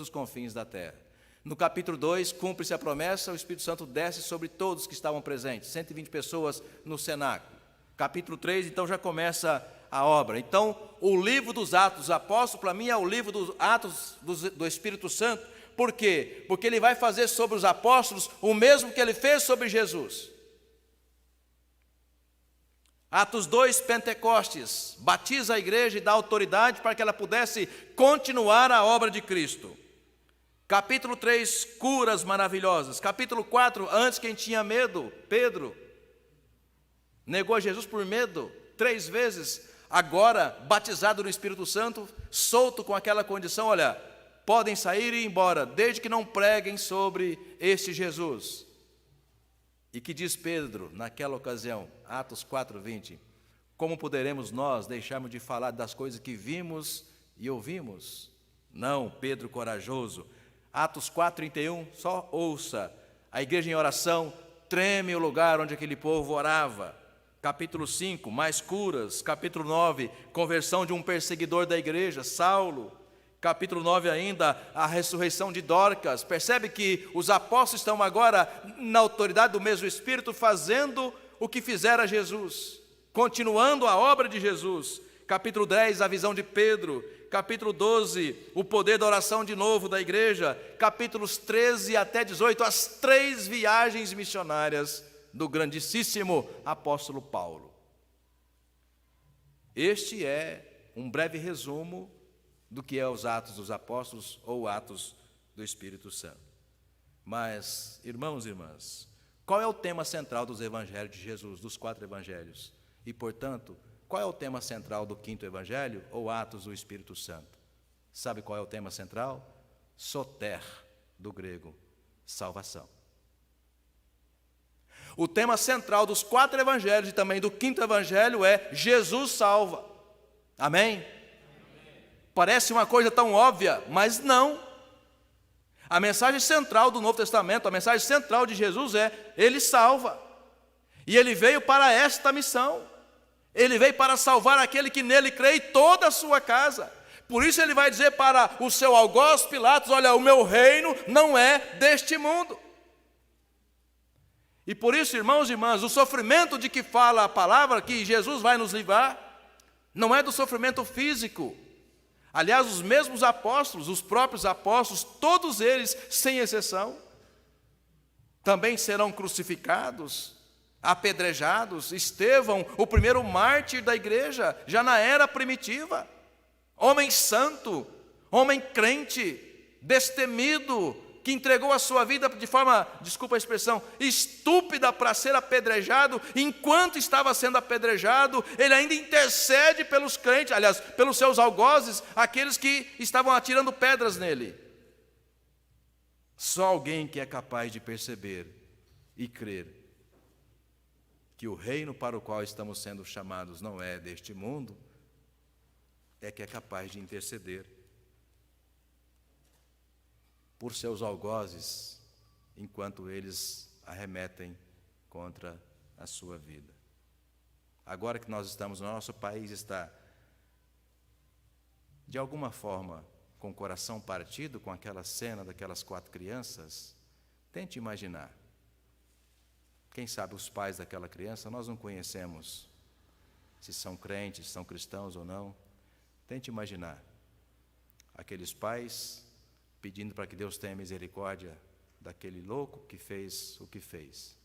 os confins da terra. No capítulo 2, cumpre-se a promessa, o Espírito Santo desce sobre todos que estavam presentes, 120 pessoas no cenáculo. Capítulo 3, então já começa a obra. Então, o livro dos Atos dos Apóstolos, para mim, é o livro dos Atos do Espírito Santo. Por quê? Porque ele vai fazer sobre os apóstolos o mesmo que ele fez sobre Jesus. Atos 2, Pentecostes, batiza a igreja e dá autoridade para que ela pudesse continuar a obra de Cristo. Capítulo 3, curas maravilhosas. Capítulo 4, antes quem tinha medo, Pedro, negou a Jesus por medo 3 vezes, agora batizado no Espírito Santo, solto com aquela condição, olha, podem sair e ir embora, desde que não preguem sobre este Jesus. E que diz Pedro naquela ocasião, Atos 4, 20, como poderemos nós deixarmos de falar das coisas que vimos e ouvimos? Não, Pedro corajoso. Atos 4, 31, só ouça, a igreja em oração, treme o lugar onde aquele povo orava. Capítulo 5, mais curas. Capítulo 9, conversão de um perseguidor da igreja, Saulo. Capítulo 9 ainda, a ressurreição de Dorcas. Percebe que os apóstolos estão agora na autoridade do mesmo Espírito, fazendo o que fizera Jesus, continuando a obra de Jesus. Capítulo 10, a visão de Pedro. Capítulo 12, o poder da oração de novo da igreja. Capítulos 13 até 18, as 3 viagens missionárias do grandíssimo apóstolo Paulo. Este é um breve resumo do que é os Atos dos Apóstolos ou Atos do Espírito Santo. Mas, irmãos e irmãs, qual é o tema central dos evangelhos de Jesus, dos 4 evangelhos? E, portanto, qual é o tema central do 5º evangelho ou Atos do Espírito Santo? Sabe qual é o tema central? Soter, do grego, salvação. O tema central dos 4 evangelhos e também do 5º evangelho é Jesus salva. Amém? Parece uma coisa tão óbvia, mas não. A mensagem central do Novo Testamento, a mensagem central de Jesus é: Ele salva. E Ele veio para esta missão. Ele veio para salvar aquele que nele crê e toda a sua casa. Por isso Ele vai dizer para o seu algoz Pilatos: olha, o meu reino não é deste mundo. E por isso, irmãos e irmãs, o sofrimento de que fala a palavra, que Jesus vai nos livrar, não é do sofrimento físico. Aliás, os mesmos apóstolos, os próprios apóstolos, todos eles, sem exceção, também serão crucificados, apedrejados. Estevão, o primeiro mártir da igreja, já na era primitiva, homem santo, homem crente, destemido, que entregou a sua vida de forma, desculpa a expressão, estúpida para ser apedrejado. Enquanto estava sendo apedrejado, ele ainda intercede pelos crentes, aliás, pelos seus algozes, aqueles que estavam atirando pedras nele. Só alguém que é capaz de perceber e crer que o reino para o qual estamos sendo chamados não é deste mundo, é que é capaz de interceder por seus algozes, enquanto eles arremetem contra a sua vida. Agora que nós estamos, no nosso país está, de alguma forma, com o coração partido com aquela cena daquelas 4 crianças, tente imaginar. Quem sabe os pais daquela criança, nós não conhecemos se são crentes, se são cristãos ou não. Tente imaginar aqueles pais pedindo para que Deus tenha misericórdia daquele louco que fez o que fez.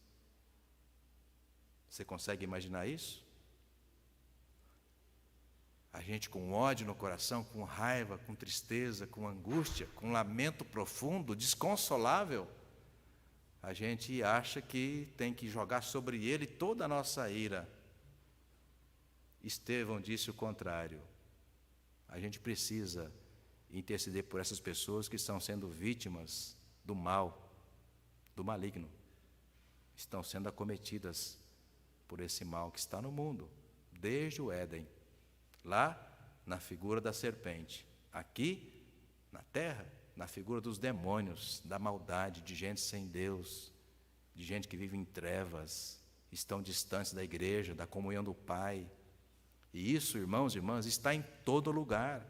Você consegue imaginar isso? A gente com ódio no coração, com raiva, com tristeza, com angústia, com lamento profundo, desconsolável, a gente acha que tem que jogar sobre ele toda a nossa ira. Estevão disse o contrário. A gente precisa interceder por essas pessoas que estão sendo vítimas do mal, do maligno. Estão sendo acometidas por esse mal que está no mundo, desde o Éden, lá na figura da serpente, aqui na terra, na figura dos demônios, da maldade, de gente sem Deus, de gente que vive em trevas, estão distantes da igreja, da comunhão do Pai. E isso, irmãos e irmãs, está em todo lugar.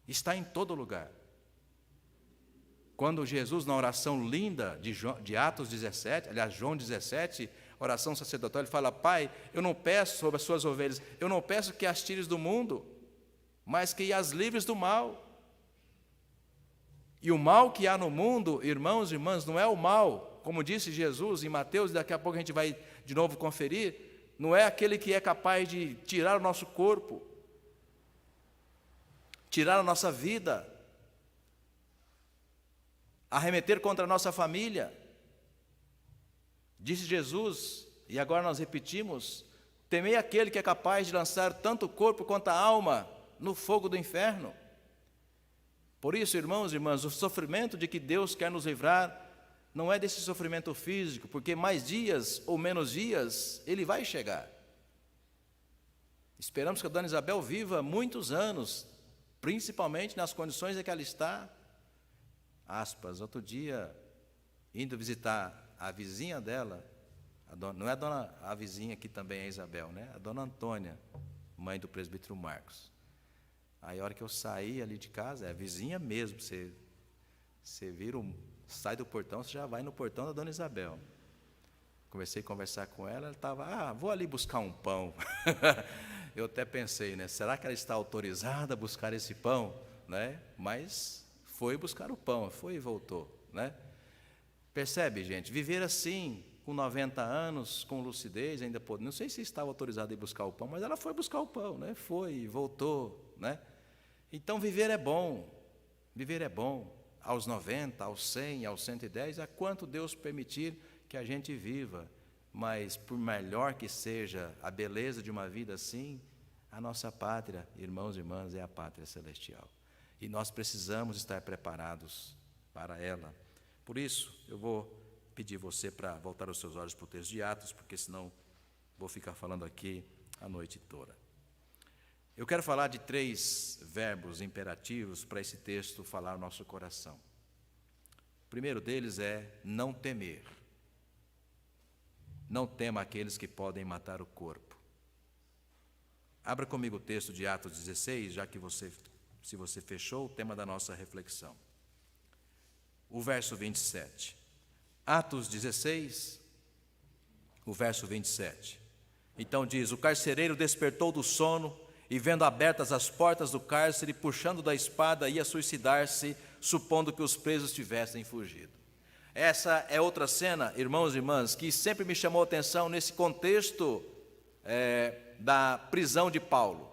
Está em todo lugar. Quando Jesus, na oração linda de Atos 17, aliás, João 17, oração sacerdotal, ele fala: Pai, eu não peço sobre as suas ovelhas, eu não peço que as tires do mundo, mas que as livres do mal. E o mal que há no mundo, irmãos e irmãs, não é o mal, como disse Jesus em Mateus, e daqui a pouco a gente vai de novo conferir, não é aquele que é capaz de tirar o nosso corpo, tirar a nossa vida, arremeter contra a nossa família. Disse Jesus, e agora nós repetimos: temei aquele que é capaz de lançar tanto o corpo quanto a alma no fogo do inferno. Por isso, irmãos e irmãs, o sofrimento de que Deus quer nos livrar não é desse sofrimento físico, porque mais dias ou menos dias ele vai chegar. Esperamos que a dona Isabel viva muitos anos, principalmente nas condições em que ela está. Aspas, outro dia, indo visitar a vizinha dela, não é a vizinha que também é Isabel, né? A dona Antônia, mãe do presbítero Marcos. Aí a hora que eu saí ali de casa, é a vizinha mesmo, você vira, sai do portão, você já vai no portão da Dona Isabel. Comecei a conversar com ela, ela estava, vou ali buscar um pão. Eu até pensei, né, será que ela está autorizada a buscar esse pão? Né? Mas foi buscar o pão, foi e voltou. Né? Percebe, gente, viver assim, com 90 anos, com lucidez, ainda pode, não sei se estava autorizada a ir buscar o pão, mas ela foi buscar o pão, né? Foi e voltou. Né? Então viver é bom, aos 90, aos 100, aos 110, a quanto Deus permitir que a gente viva, mas por melhor que seja a beleza de uma vida assim, a nossa pátria, irmãos e irmãs, é a pátria celestial. E nós precisamos estar preparados para ela. Por isso, eu vou pedir você para voltar os seus olhos para o texto de Atos, porque senão vou ficar falando aqui a noite toda. Eu quero falar de 3 verbos imperativos para esse texto falar no nosso coração. O primeiro deles é não temer. Não tema aqueles que podem matar o corpo. Abra comigo o texto de Atos 16, já que se você fechou, o tema da nossa reflexão. O verso 27. Atos 16, o verso 27. Então diz: o carcereiro despertou do sono e, vendo abertas as portas do cárcere, puxando da espada, ia suicidar-se, supondo que os presos tivessem fugido. Essa é outra cena, irmãos e irmãs, que sempre me chamou a atenção nesse contexto da prisão de Paulo.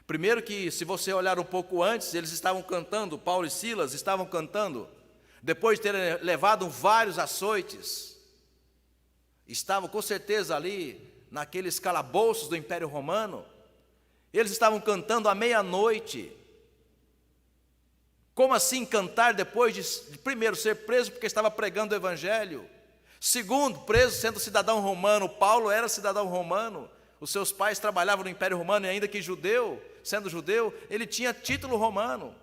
Primeiro que, se você olhar um pouco antes, eles estavam cantando, Paulo e Silas estavam cantando, depois de terem levado vários açoites, estavam com certeza ali naqueles calabouços do Império Romano, eles estavam cantando à meia-noite. Como assim cantar depois de primeiro ser preso porque estava pregando o Evangelho? Segundo, preso sendo cidadão romano. Paulo era cidadão romano. Os seus pais trabalhavam no Império Romano e ainda que judeu, sendo judeu, ele tinha título romano.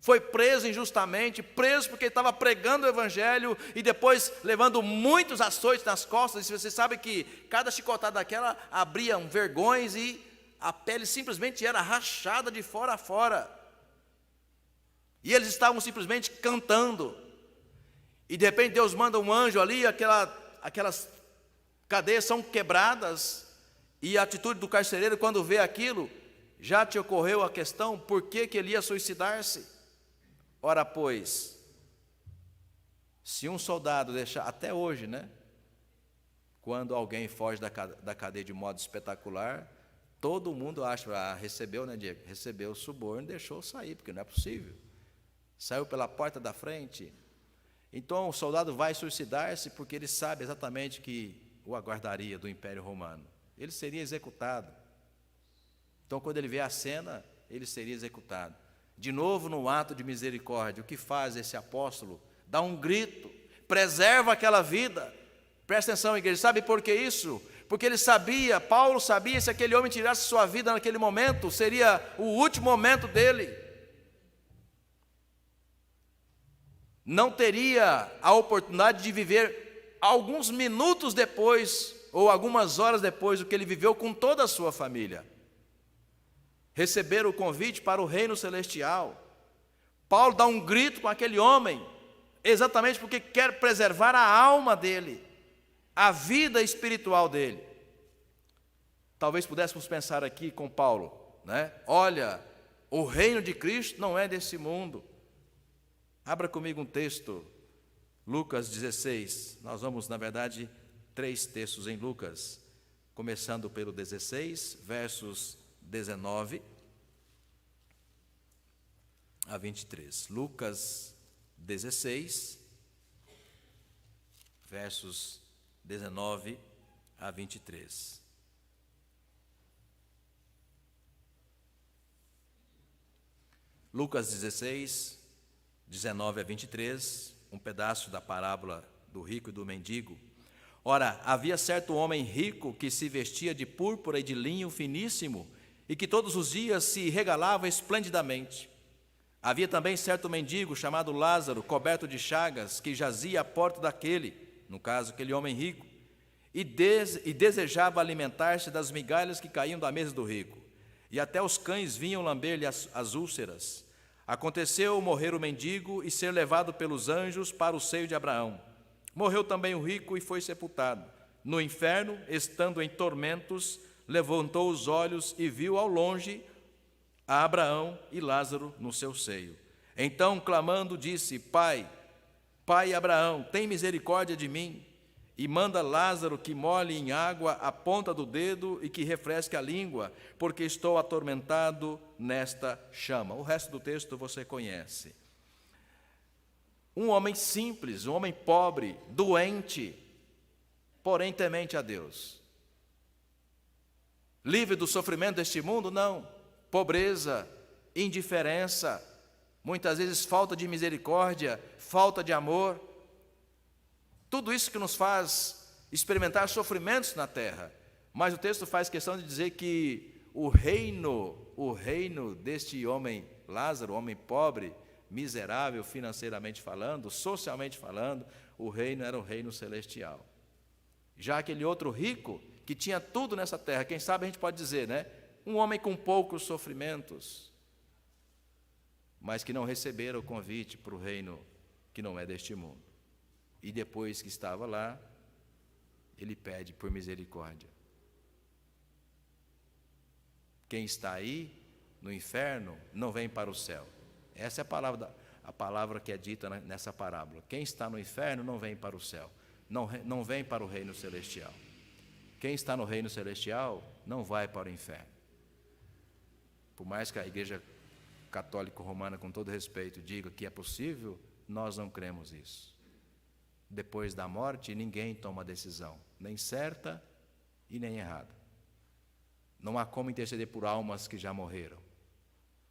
Foi preso injustamente, preso porque estava pregando o Evangelho e depois levando muitos açoites nas costas. E você sabe que cada chicotada daquela abria vergões e a pele simplesmente era rachada de fora a fora. E eles estavam simplesmente cantando. E de repente Deus manda um anjo ali, aquelas cadeias são quebradas. E a atitude do carcereiro, quando vê aquilo, já te ocorreu a questão, por que ele ia suicidar-se? Ora, pois, se um soldado deixar, até hoje, né? Quando alguém foge da cadeia de modo espetacular, todo mundo acha, recebeu, né, Diego? Recebeu o suborno, deixou sair, porque não é possível. Saiu pela porta da frente. Então o soldado vai suicidar-se porque ele sabe exatamente que o aguardaria do Império Romano. Ele seria executado. Então quando ele vê a cena, ele seria executado. De novo, no ato de misericórdia, o que faz esse apóstolo? Dá um grito, preserva aquela vida. Presta atenção, igreja, sabe por que isso? Porque ele sabia, Paulo sabia, se aquele homem tirasse sua vida naquele momento, seria o último momento dele. Não teria a oportunidade de viver alguns minutos depois, ou algumas horas depois, do que ele viveu com toda a sua família. Receber o convite para o reino celestial. Paulo dá um grito com aquele homem, exatamente porque quer preservar a alma dele, a vida espiritual dele. Talvez pudéssemos pensar aqui com Paulo, né? Olha, o reino de Cristo não é desse mundo. Abra comigo um texto, Lucas 16. Nós vamos, na verdade, 3 textos em Lucas, começando pelo 16, versos 19 a 23. Lucas 16, versos 19 a 23. Lucas 16, 19 a 23, um pedaço da parábola do rico e do mendigo. Ora, havia certo homem rico que se vestia de púrpura e de linho finíssimo e que todos os dias se regalava esplendidamente. Havia também certo mendigo chamado Lázaro, coberto de chagas, que jazia à porta daquele, no caso, aquele homem rico, e desejava alimentar-se das migalhas que caíam da mesa do rico. e até os cães vinham lamber-lhe as úlceras. Aconteceu morrer o mendigo e ser levado pelos anjos para o seio de Abraão. Morreu também o rico e foi sepultado. No inferno, estando em tormentos, levantou os olhos e viu ao longe a Abraão e Lázaro no seu seio. Então, clamando, disse: Pai Abraão, tem misericórdia de mim, e manda Lázaro que molhe em água a ponta do dedo e que refresque a língua, porque estou atormentado nesta chama. O resto do texto você conhece. Um homem simples, um homem pobre, doente, porém temente a Deus. Livre do sofrimento deste mundo? Não. Pobreza, indiferença, muitas vezes falta de misericórdia, falta de amor. Tudo isso que nos faz experimentar sofrimentos na terra. Mas o texto faz questão de dizer que o reino deste homem Lázaro, homem pobre, miserável financeiramente falando, socialmente falando, o reino era o reino celestial. Já aquele outro rico, que tinha tudo nessa terra, quem sabe a gente pode dizer, né? Um homem com poucos sofrimentos, mas que não receberam o convite para o reino que não é deste mundo. E depois que estava lá, ele pede por misericórdia. Quem está aí no inferno não vem para o céu. Essa é a palavra que é dita nessa parábola. Quem está no inferno não vem para o céu, não vem para o reino celestial. Quem está no reino celestial não vai para o inferno. Por mais que a Igreja Católica Romana, com todo respeito, diga que é possível, nós não cremos isso. Depois da morte, ninguém toma decisão, nem certa e nem errada. Não há como interceder por almas que já morreram.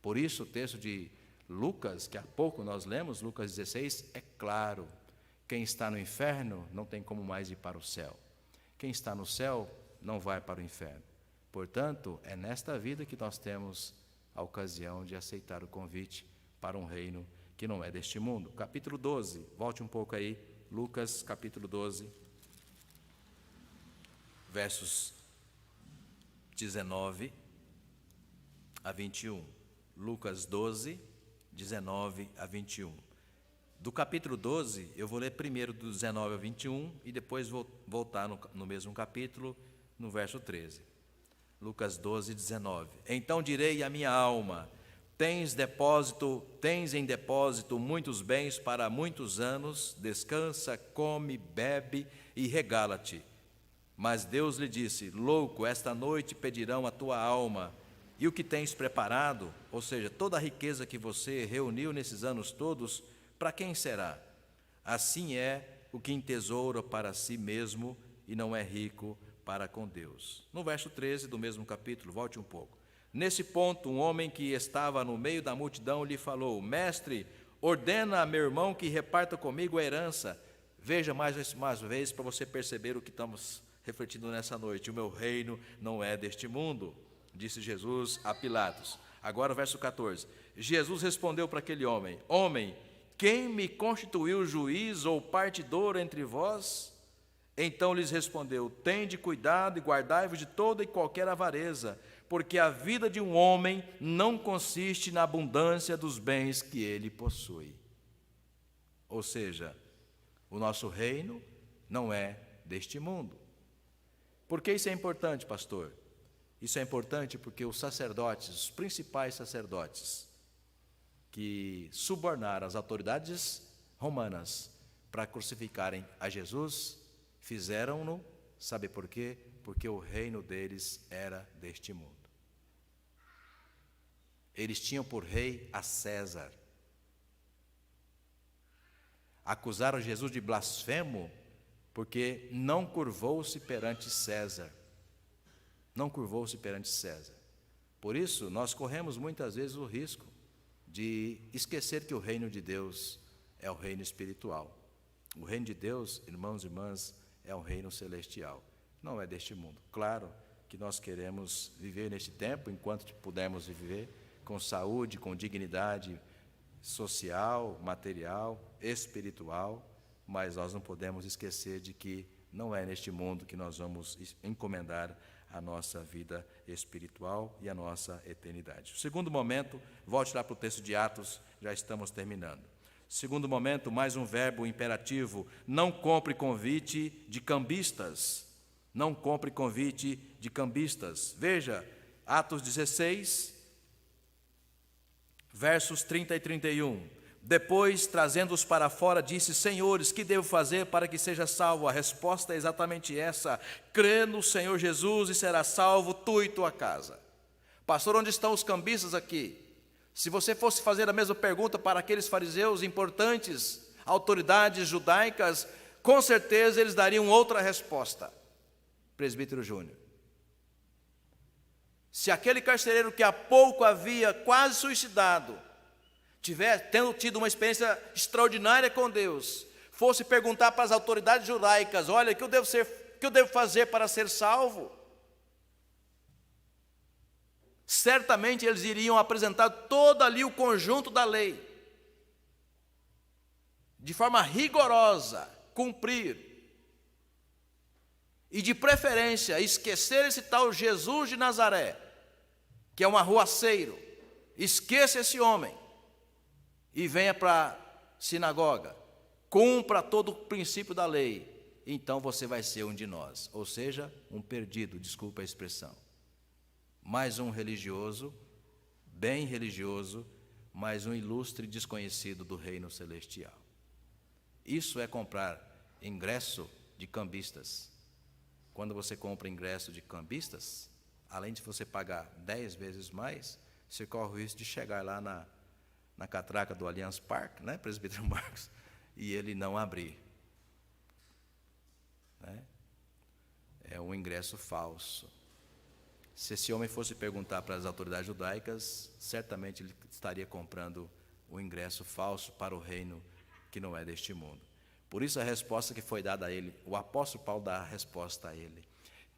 Por isso, o texto de Lucas, que há pouco nós lemos, Lucas 16, é claro: quem está no inferno não tem como mais ir para o céu. Quem está no céu não vai para o inferno. Portanto, é nesta vida que nós temos a ocasião de aceitar o convite para um reino que não é deste mundo. Capítulo 12, volte um pouco aí, Lucas capítulo 12, versos 19 a 21. Lucas 12, 19 a 21. Do capítulo 12, eu vou ler primeiro do 19 a 21 e depois vou voltar no mesmo capítulo, no verso 13. Lucas 12, 19. Então direi à minha alma: tens em depósito muitos bens para muitos anos, descansa, come, bebe e regala-te. Mas Deus lhe disse: louco, esta noite pedirão a tua alma, e o que tens preparado, ou seja, toda a riqueza que você reuniu nesses anos todos, para quem será? Assim é o que entesoura para si mesmo e não é rico para com Deus. No verso 13 do mesmo capítulo, volte um pouco. Nesse ponto, um homem que estava no meio da multidão lhe falou: mestre, ordena a meu irmão que reparta comigo a herança. Veja mais uma vez para você perceber o que estamos refletindo nessa noite. O meu reino não é deste mundo, disse Jesus a Pilatos. Agora o verso 14. Jesus respondeu para aquele homem: homem, quem me constituiu juiz ou partidor entre vós? Então lhes respondeu: tende cuidado e guardai-vos de toda e qualquer avareza, porque a vida de um homem não consiste na abundância dos bens que ele possui. Ou seja, o nosso reino não é deste mundo. Por que isso é importante, pastor? Isso é importante porque os sacerdotes, os principais sacerdotes, que subornaram as autoridades romanas para crucificarem a Jesus, fizeram-no, sabe por quê? Porque o reino deles era deste mundo. Eles tinham por rei a César. Acusaram Jesus de blasfemo porque não curvou-se perante César. Não curvou-se perante César. Por isso, nós corremos muitas vezes o risco de esquecer que o reino de Deus é o reino espiritual. O reino de Deus, irmãos e irmãs, é o reino celestial. Não é deste mundo. Claro que nós queremos viver neste tempo, enquanto pudermos viver, com saúde, com dignidade social, material, espiritual, mas nós não podemos esquecer de que não é neste mundo que nós vamos encomendar a nossa vida espiritual e a nossa eternidade. O segundo momento, volte lá para o texto de Atos, já estamos terminando. Segundo momento, mais um verbo imperativo: não compre convite de cambistas. Não compre convite de cambistas. Veja, Atos 16, versos 30 e 31. Depois, trazendo-os para fora, disse: Senhores, que devo fazer para que seja salvo? A resposta é exatamente essa: crê no Senhor Jesus e será salvo tu e tua casa. Pastor, onde estão os cambistas aqui? Se você fosse fazer a mesma pergunta para aqueles fariseus importantes, autoridades judaicas, com certeza eles dariam outra resposta. Presbítero Júnior, se aquele carcereiro que há pouco havia quase suicidado, tendo tido uma experiência extraordinária com Deus, fosse perguntar para as autoridades judaicas: olha, o que eu devo fazer para ser salvo? Certamente eles iriam apresentar todo ali o conjunto da lei, de forma rigorosa, cumprir, e de preferência esquecer esse tal Jesus de Nazaré, que é um arruaceiro. Esqueça esse homem e venha para a sinagoga, cumpra todo o princípio da lei, então você vai ser um de nós, ou seja, um perdido, desculpa a expressão. Mais um religioso, bem religioso, mais um ilustre desconhecido do reino celestial. Isso é comprar ingresso de cambistas. Quando você compra ingresso de cambistas, além de você pagar 10 vezes mais, você corre o risco de chegar lá na catraca do Allianz Parque, né, presbítero Marcos, e ele não abrir. Né? É um ingresso falso. Se esse homem fosse perguntar para as autoridades judaicas, certamente ele estaria comprando um ingresso falso para o reino que não é deste mundo. Por isso a resposta que foi dada a ele, o apóstolo Paulo dá a resposta a ele: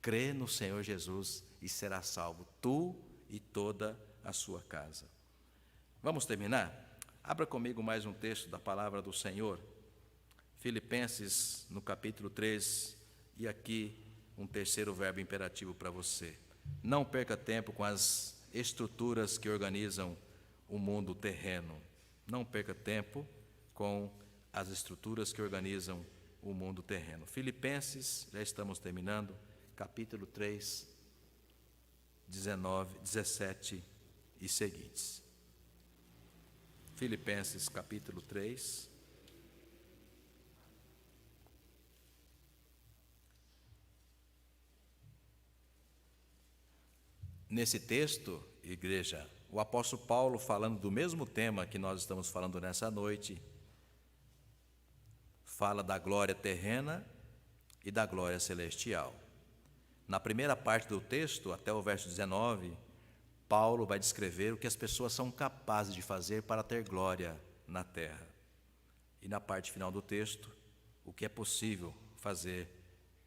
crê no Senhor Jesus e será salvo, tu e toda a sua casa. Vamos terminar? Abra comigo mais um texto da palavra do Senhor, Filipenses, no capítulo 3, e aqui um terceiro verbo imperativo para você. Não perca tempo com as estruturas que organizam o mundo terreno. Não perca tempo com as estruturas que organizam o mundo terreno. Filipenses, já estamos terminando, capítulo 3, 19, 17 e seguintes. Filipenses, capítulo 3. Nesse texto, igreja, o apóstolo Paulo, falando do mesmo tema que nós estamos falando nessa noite, fala da glória terrena e da glória celestial. Na primeira parte do texto, até o verso 19, Paulo vai descrever o que as pessoas são capazes de fazer para ter glória na terra. E na parte final do texto, o que é possível fazer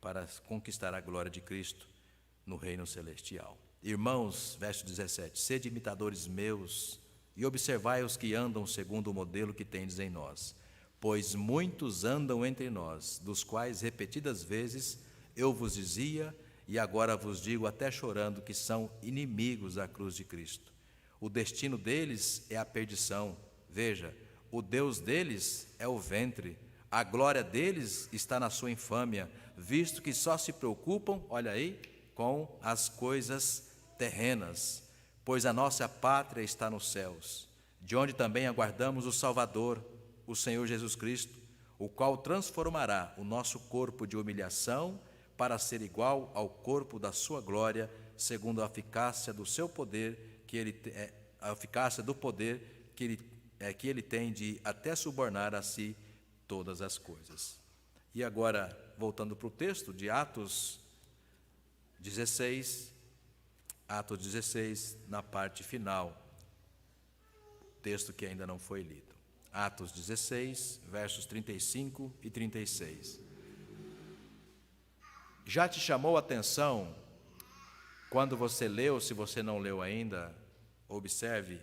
para conquistar a glória de Cristo no reino celestial. Irmãos, verso 17, sede imitadores meus e observai os que andam segundo o modelo que tendes em nós, pois muitos andam entre nós, dos quais repetidas vezes eu vos dizia, e agora vos digo até chorando, que são inimigos da cruz de Cristo. O destino deles é a perdição. Veja, o Deus deles é o ventre, a glória deles está na sua infâmia, visto que só se preocupam, olha aí, com as coisas terrenas, pois a nossa pátria está nos céus, de onde também aguardamos o Salvador, o Senhor Jesus Cristo, o qual transformará o nosso corpo de humilhação para ser igual ao corpo da sua glória, segundo a eficácia do seu poder, a eficácia do poder que ele tem de até subornar a si todas as coisas. E agora, voltando para o texto de Atos 16, na parte final, texto que ainda não foi lido. Atos 16, versos 35 e 36. Já te chamou a atenção, quando você leu, se você não leu ainda, observe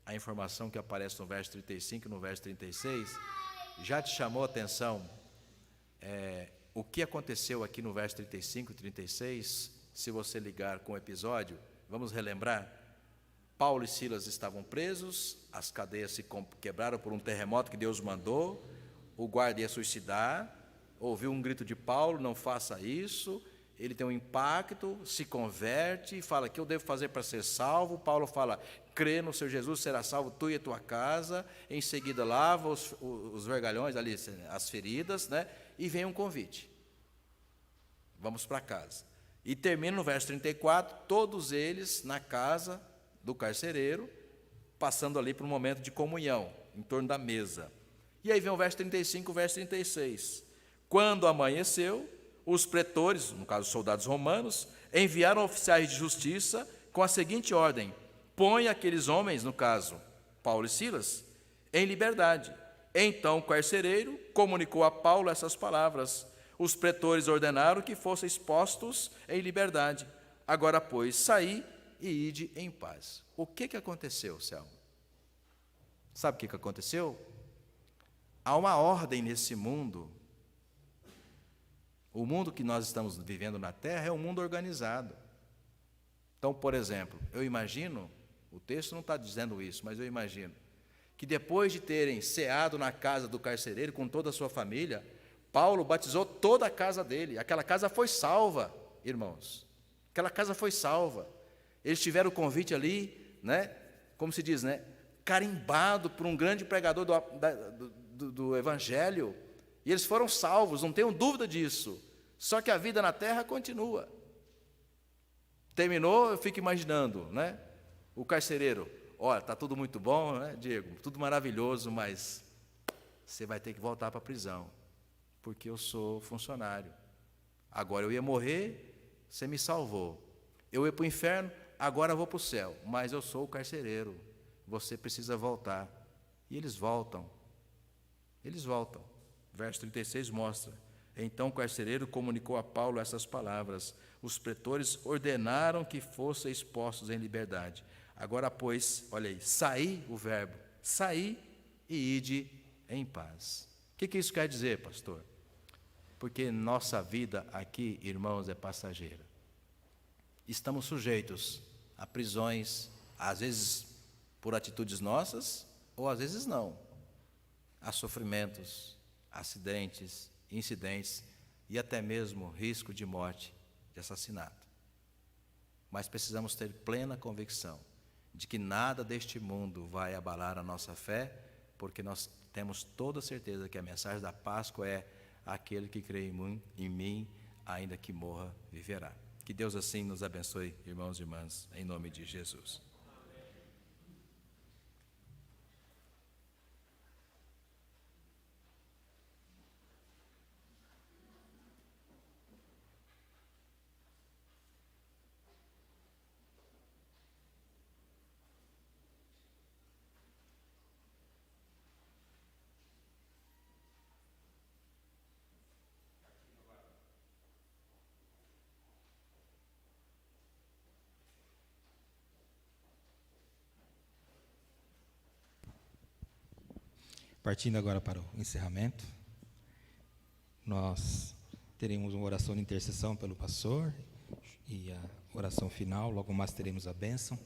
a informação que aparece no verso 35 e no verso 36. Já te chamou a atenção o que aconteceu aqui no verso 35 e 36? se você ligar com o episódio, vamos relembrar. Paulo e Silas estavam presos, as cadeias se quebraram por um terremoto que Deus mandou, o guarda ia suicidar, ouviu um grito de Paulo, não faça isso, ele tem um impacto, se converte, fala, o que eu devo fazer para ser salvo? Paulo fala, crê no Senhor Jesus, será salvo tu e a tua casa, em seguida lava os vergalhões, ali, as feridas, né? E vem um convite, vamos para casa. E termina no verso 34, todos eles na casa do carcereiro, passando ali por um momento de comunhão, em torno da mesa. E aí vem o verso 35, o verso 36. Quando amanheceu, os pretores, no caso os soldados romanos, enviaram oficiais de justiça com a seguinte ordem: põe aqueles homens, no caso Paulo e Silas, em liberdade. Então o carcereiro comunicou a Paulo essas palavras. Os pretores ordenaram que fossem expostos em liberdade. Agora, pois, saí e ide em paz. O que aconteceu, Selma? Sabe o que aconteceu? Há uma ordem nesse mundo. O mundo que nós estamos vivendo na Terra é um mundo organizado. Então, por exemplo, eu imagino, o texto não está dizendo isso, mas eu imagino, que depois de terem ceado na casa do carcereiro com toda a sua família, Paulo batizou toda a casa dele. Aquela casa foi salva, irmãos. Aquela casa foi salva. Eles tiveram o convite ali, né, como se diz, né, carimbado por um grande pregador do Evangelho, e eles foram salvos, não tenham dúvida disso. Só que a vida na terra continua. Terminou, eu fico imaginando, né, o carcereiro, olha, está tudo muito bom, né, Diego, tudo maravilhoso, mas você vai ter que voltar para a prisão, porque eu sou funcionário. Agora eu ia morrer, você me salvou. Eu ia para o inferno, agora eu vou para o céu, mas eu sou o carcereiro, você precisa voltar. E eles voltam. Eles voltam. Verso 36 mostra. Então o carcereiro comunicou a Paulo essas palavras. Os pretores ordenaram que fossem expostos em liberdade. Agora, pois, olha aí, saí, o verbo, saí e ide em paz. O que isso quer dizer, pastor? Porque nossa vida aqui, irmãos, é passageira. Estamos sujeitos a prisões, às vezes por atitudes nossas, ou às vezes não, a sofrimentos, acidentes, incidentes e até mesmo risco de morte, de assassinato. Mas precisamos ter plena convicção de que nada deste mundo vai abalar a nossa fé, porque nós temos toda certeza que a mensagem da Páscoa é: aquele que crê em mim, ainda que morra, viverá. Que Deus assim nos abençoe, irmãos e irmãs, em nome de Jesus. Partindo agora para o encerramento, nós teremos uma oração de intercessão pelo pastor e a oração final, logo mais teremos a bênção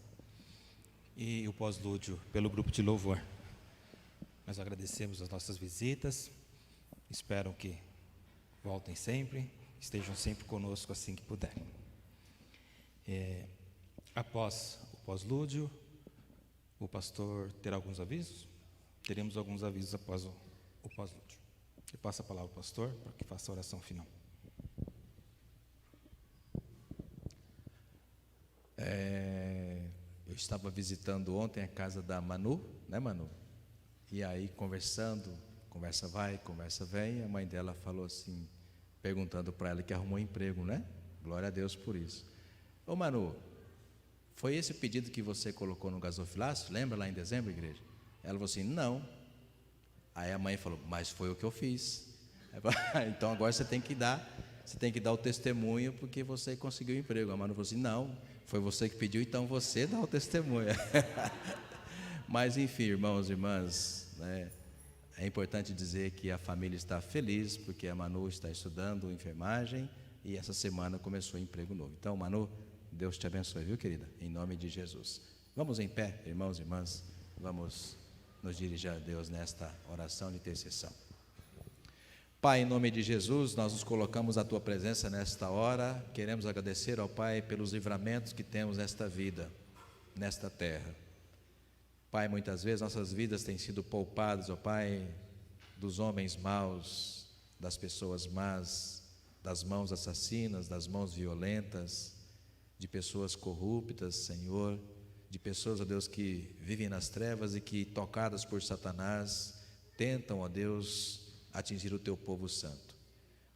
e o pós-lúdio pelo grupo de louvor. Nós agradecemos as nossas visitas, espero que voltem sempre, estejam sempre conosco assim que puderem. Após o pós-lúdio, o pastor terá alguns avisos? Teremos alguns avisos após o pós-lúdio. Eu passo a palavra ao pastor para que faça a oração final. Eu estava visitando ontem a casa da Manu, né, Manu? E aí conversando, conversa vai, conversa vem, a mãe dela falou assim, perguntando para ela que arrumou emprego, né? Glória a Deus por isso. Ô Manu, foi esse o pedido que você colocou no gasofilácio? Lembra lá em dezembro, igreja? Ela falou assim, não. Aí a mãe falou, mas foi o que eu fiz. Então agora você tem que dar o testemunho porque você conseguiu o emprego. A Manu falou assim, não, foi você que pediu, então você dá o testemunho. Mas enfim, irmãos e irmãs, né, é importante dizer que a família está feliz porque a Manu está estudando enfermagem, e essa semana começou um emprego novo. Então, Manu, Deus te abençoe, viu, querida? Em nome de Jesus. Vamos em pé, irmãos e irmãs, vamos nos dirigir a Deus nesta oração de intercessão. Pai, em nome de Jesus, nós nos colocamos à Tua presença nesta hora, queremos agradecer ao Pai pelos livramentos que temos nesta vida, nesta terra. Pai, muitas vezes nossas vidas têm sido poupadas, ó Pai, dos homens maus, das pessoas más, das mãos assassinas, das mãos violentas, de pessoas corruptas, Senhor, de pessoas, ó Deus, que vivem nas trevas e que, tocadas por Satanás, tentam, ó Deus, atingir o Teu povo santo.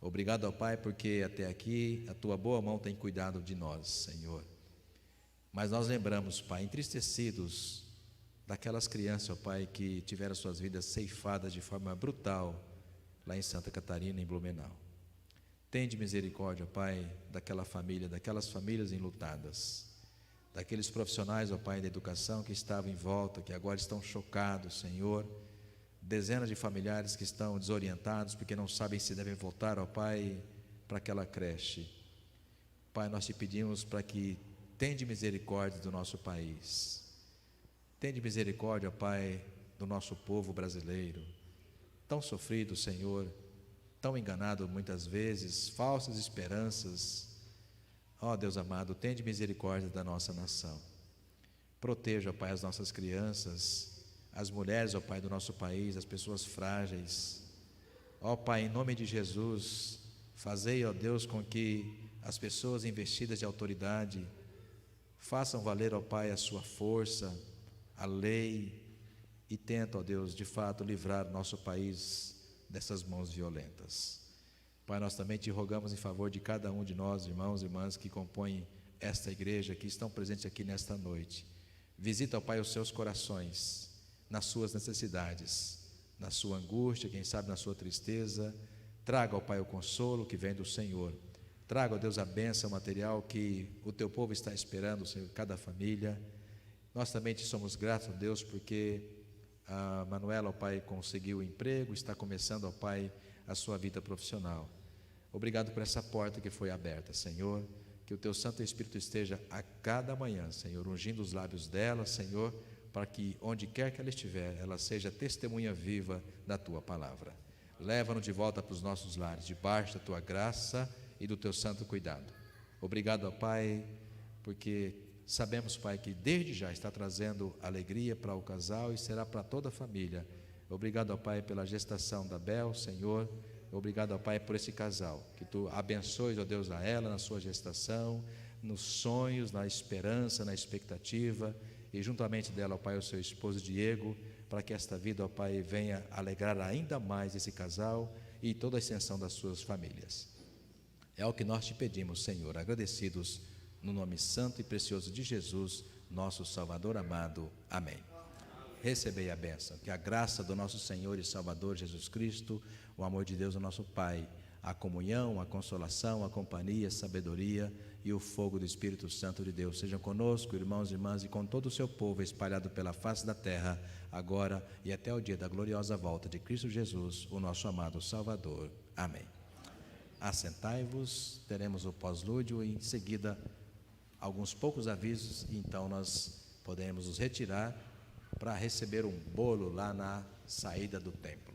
Obrigado, ó Pai, porque até aqui a Tua boa mão tem cuidado de nós, Senhor. Mas nós lembramos, Pai, entristecidos daquelas crianças, ó Pai, que tiveram suas vidas ceifadas de forma brutal lá em Santa Catarina, em Blumenau. Tende misericórdia, ó Pai, daquela família, daquelas famílias enlutadas, daqueles profissionais, ó Pai, da educação que estavam em volta, que agora estão chocados, Senhor. Dezenas de familiares que estão desorientados porque não sabem se devem voltar, ó Pai, para aquela creche. Pai, nós te pedimos para que tende misericórdia do nosso país. Tende misericórdia, ó Pai, do nosso povo brasileiro, tão sofrido, Senhor, tão enganado muitas vezes, falsas esperanças. Ó Deus amado, tende misericórdia da nossa nação. Proteja, ó Pai, as nossas crianças, as mulheres, ó Pai, do nosso país, as pessoas frágeis. Ó Pai, em nome de Jesus, fazei, ó Deus, com que as pessoas investidas de autoridade façam valer, ó Pai, a sua força, a lei, e tentam, ó Deus, de fato, livrar nosso país dessas mãos violentas. Pai, nós também te rogamos em favor de cada um de nós, irmãos e irmãs que compõem esta igreja, que estão presentes aqui nesta noite. Visita, ó Pai, os seus corações, nas suas necessidades, na sua angústia, quem sabe na sua tristeza. Traga, ó Pai, o consolo que vem do Senhor. Traga, ó Deus, a bênção material que o Teu povo está esperando, Senhor, cada família. Nós também te somos gratos, ó Deus, porque a Manuela, ó Pai, conseguiu o emprego, está começando, ó Pai, a sua vida profissional. Obrigado por essa porta que foi aberta, Senhor. Que o Teu Santo Espírito esteja a cada manhã, Senhor, ungindo os lábios dela, Senhor, para que onde quer que ela estiver, ela seja testemunha viva da Tua palavra. Leva-nos de volta para os nossos lares, debaixo da Tua graça e do Teu santo cuidado. Obrigado, ó Pai, porque sabemos, Pai, que desde já está trazendo alegria para o casal e será para toda a família. Obrigado, ó Pai, pela gestação da Bel, Senhor. Obrigado, ó Pai, por esse casal. Que Tu abençoes, ó Deus, a ela na sua gestação, nos sonhos, na esperança, na expectativa, e juntamente dela, ó Pai, o seu esposo Diego, para que esta vida, ó Pai, venha alegrar ainda mais esse casal e toda a extensão das suas famílias. É o que nós te pedimos, Senhor, agradecidos no nome santo e precioso de Jesus, nosso Salvador amado. Amém. Recebei a bênção, que a graça do nosso Senhor e Salvador Jesus Cristo, o amor de Deus, o nosso Pai, a comunhão, a consolação, a companhia, a sabedoria e o fogo do Espírito Santo de Deus sejam conosco, irmãos e irmãs, e com todo o seu povo espalhado pela face da terra, agora e até o dia da gloriosa volta de Cristo Jesus, o nosso amado Salvador. Amém. Assentai-vos, teremos o pós-lúdio e em seguida alguns poucos avisos, e então nós podemos nos retirar para receber um bolo lá na saída do templo.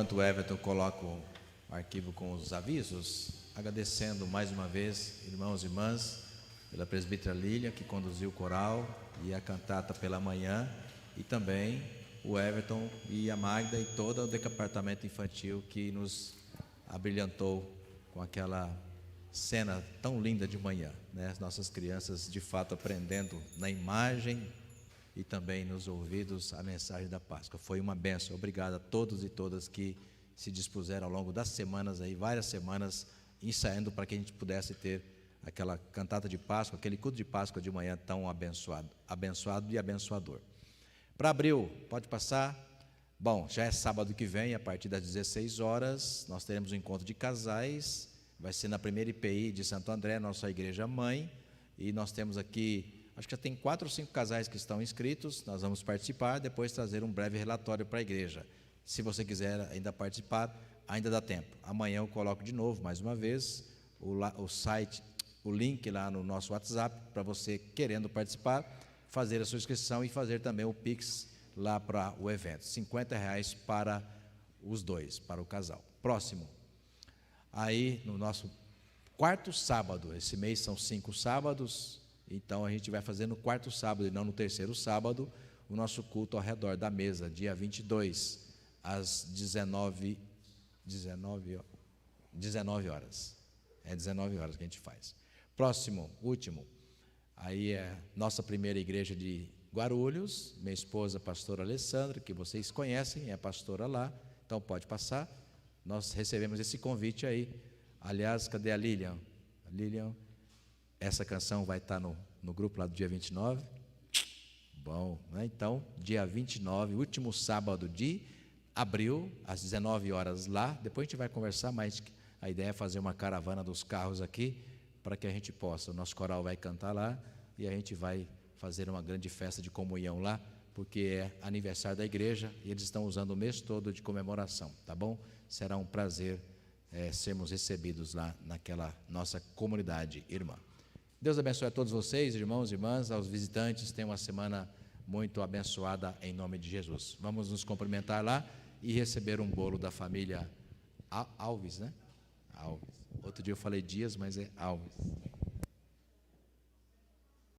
enquanto o Everton coloca o arquivo com os avisos, agradecendo mais uma vez, irmãos e irmãs, pela presbítera Lília, que conduziu o coral e a cantata pela manhã, e também o Everton e a Magda e todo o departamento infantil que nos abrilhantou com aquela cena tão linda de manhã, né? As nossas crianças de fato aprendendo na imagem e também nos ouvidos a mensagem da Páscoa. Foi uma bênção. Obrigado a todos e todas que se dispuseram ao longo das semanas, aí, várias semanas, ensaiando para que a gente pudesse ter aquela cantata de Páscoa, aquele culto de Páscoa de manhã tão abençoado e abençoador. Para abril, pode passar. Bom, já é sábado que vem, a partir das 16 horas, nós teremos um encontro de casais, vai ser na primeira IPI de Santo André, nossa igreja mãe, e nós temos aqui, acho que já tem 4 ou 5 casais que estão inscritos, nós vamos participar, depois trazer um breve relatório para a igreja. Se você quiser ainda participar, ainda dá tempo. Amanhã eu coloco de novo, mais uma vez, o site, o link lá no nosso WhatsApp, para você querendo participar, fazer a sua inscrição e fazer também o Pix lá para o evento. R$50 para os dois, para o casal. Próximo. Aí, no nosso 4º sábado, esse mês são 5 sábados, então a gente vai fazer no 4º sábado e não no 3º sábado, o nosso culto ao redor da mesa, dia 22, às 19 horas. É 19 horas que a gente faz. Próximo, último. Aí é nossa primeira igreja de Guarulhos, minha esposa, a pastora Alessandra, que vocês conhecem, é pastora lá, então pode passar. Nós recebemos esse convite aí. Aliás, cadê a Lilian? Lilian, essa canção vai estar no grupo lá do dia 29. Bom, né? Então, dia 29, último sábado de abril, às 19 horas lá. Depois a gente vai conversar, mas a ideia é fazer uma caravana dos carros aqui, para que a gente possa, o nosso coral vai cantar lá, e a gente vai fazer uma grande festa de comunhão lá, porque é aniversário da igreja, e eles estão usando o mês todo de comemoração, tá bom? Será um prazer sermos recebidos lá naquela nossa comunidade irmã. Deus abençoe a todos vocês, irmãos e irmãs, aos visitantes, tenham uma semana muito abençoada em nome de Jesus. Vamos nos cumprimentar lá e receber um bolo da família Alves, né? Alves. Outro dia eu falei Dias, mas é Alves.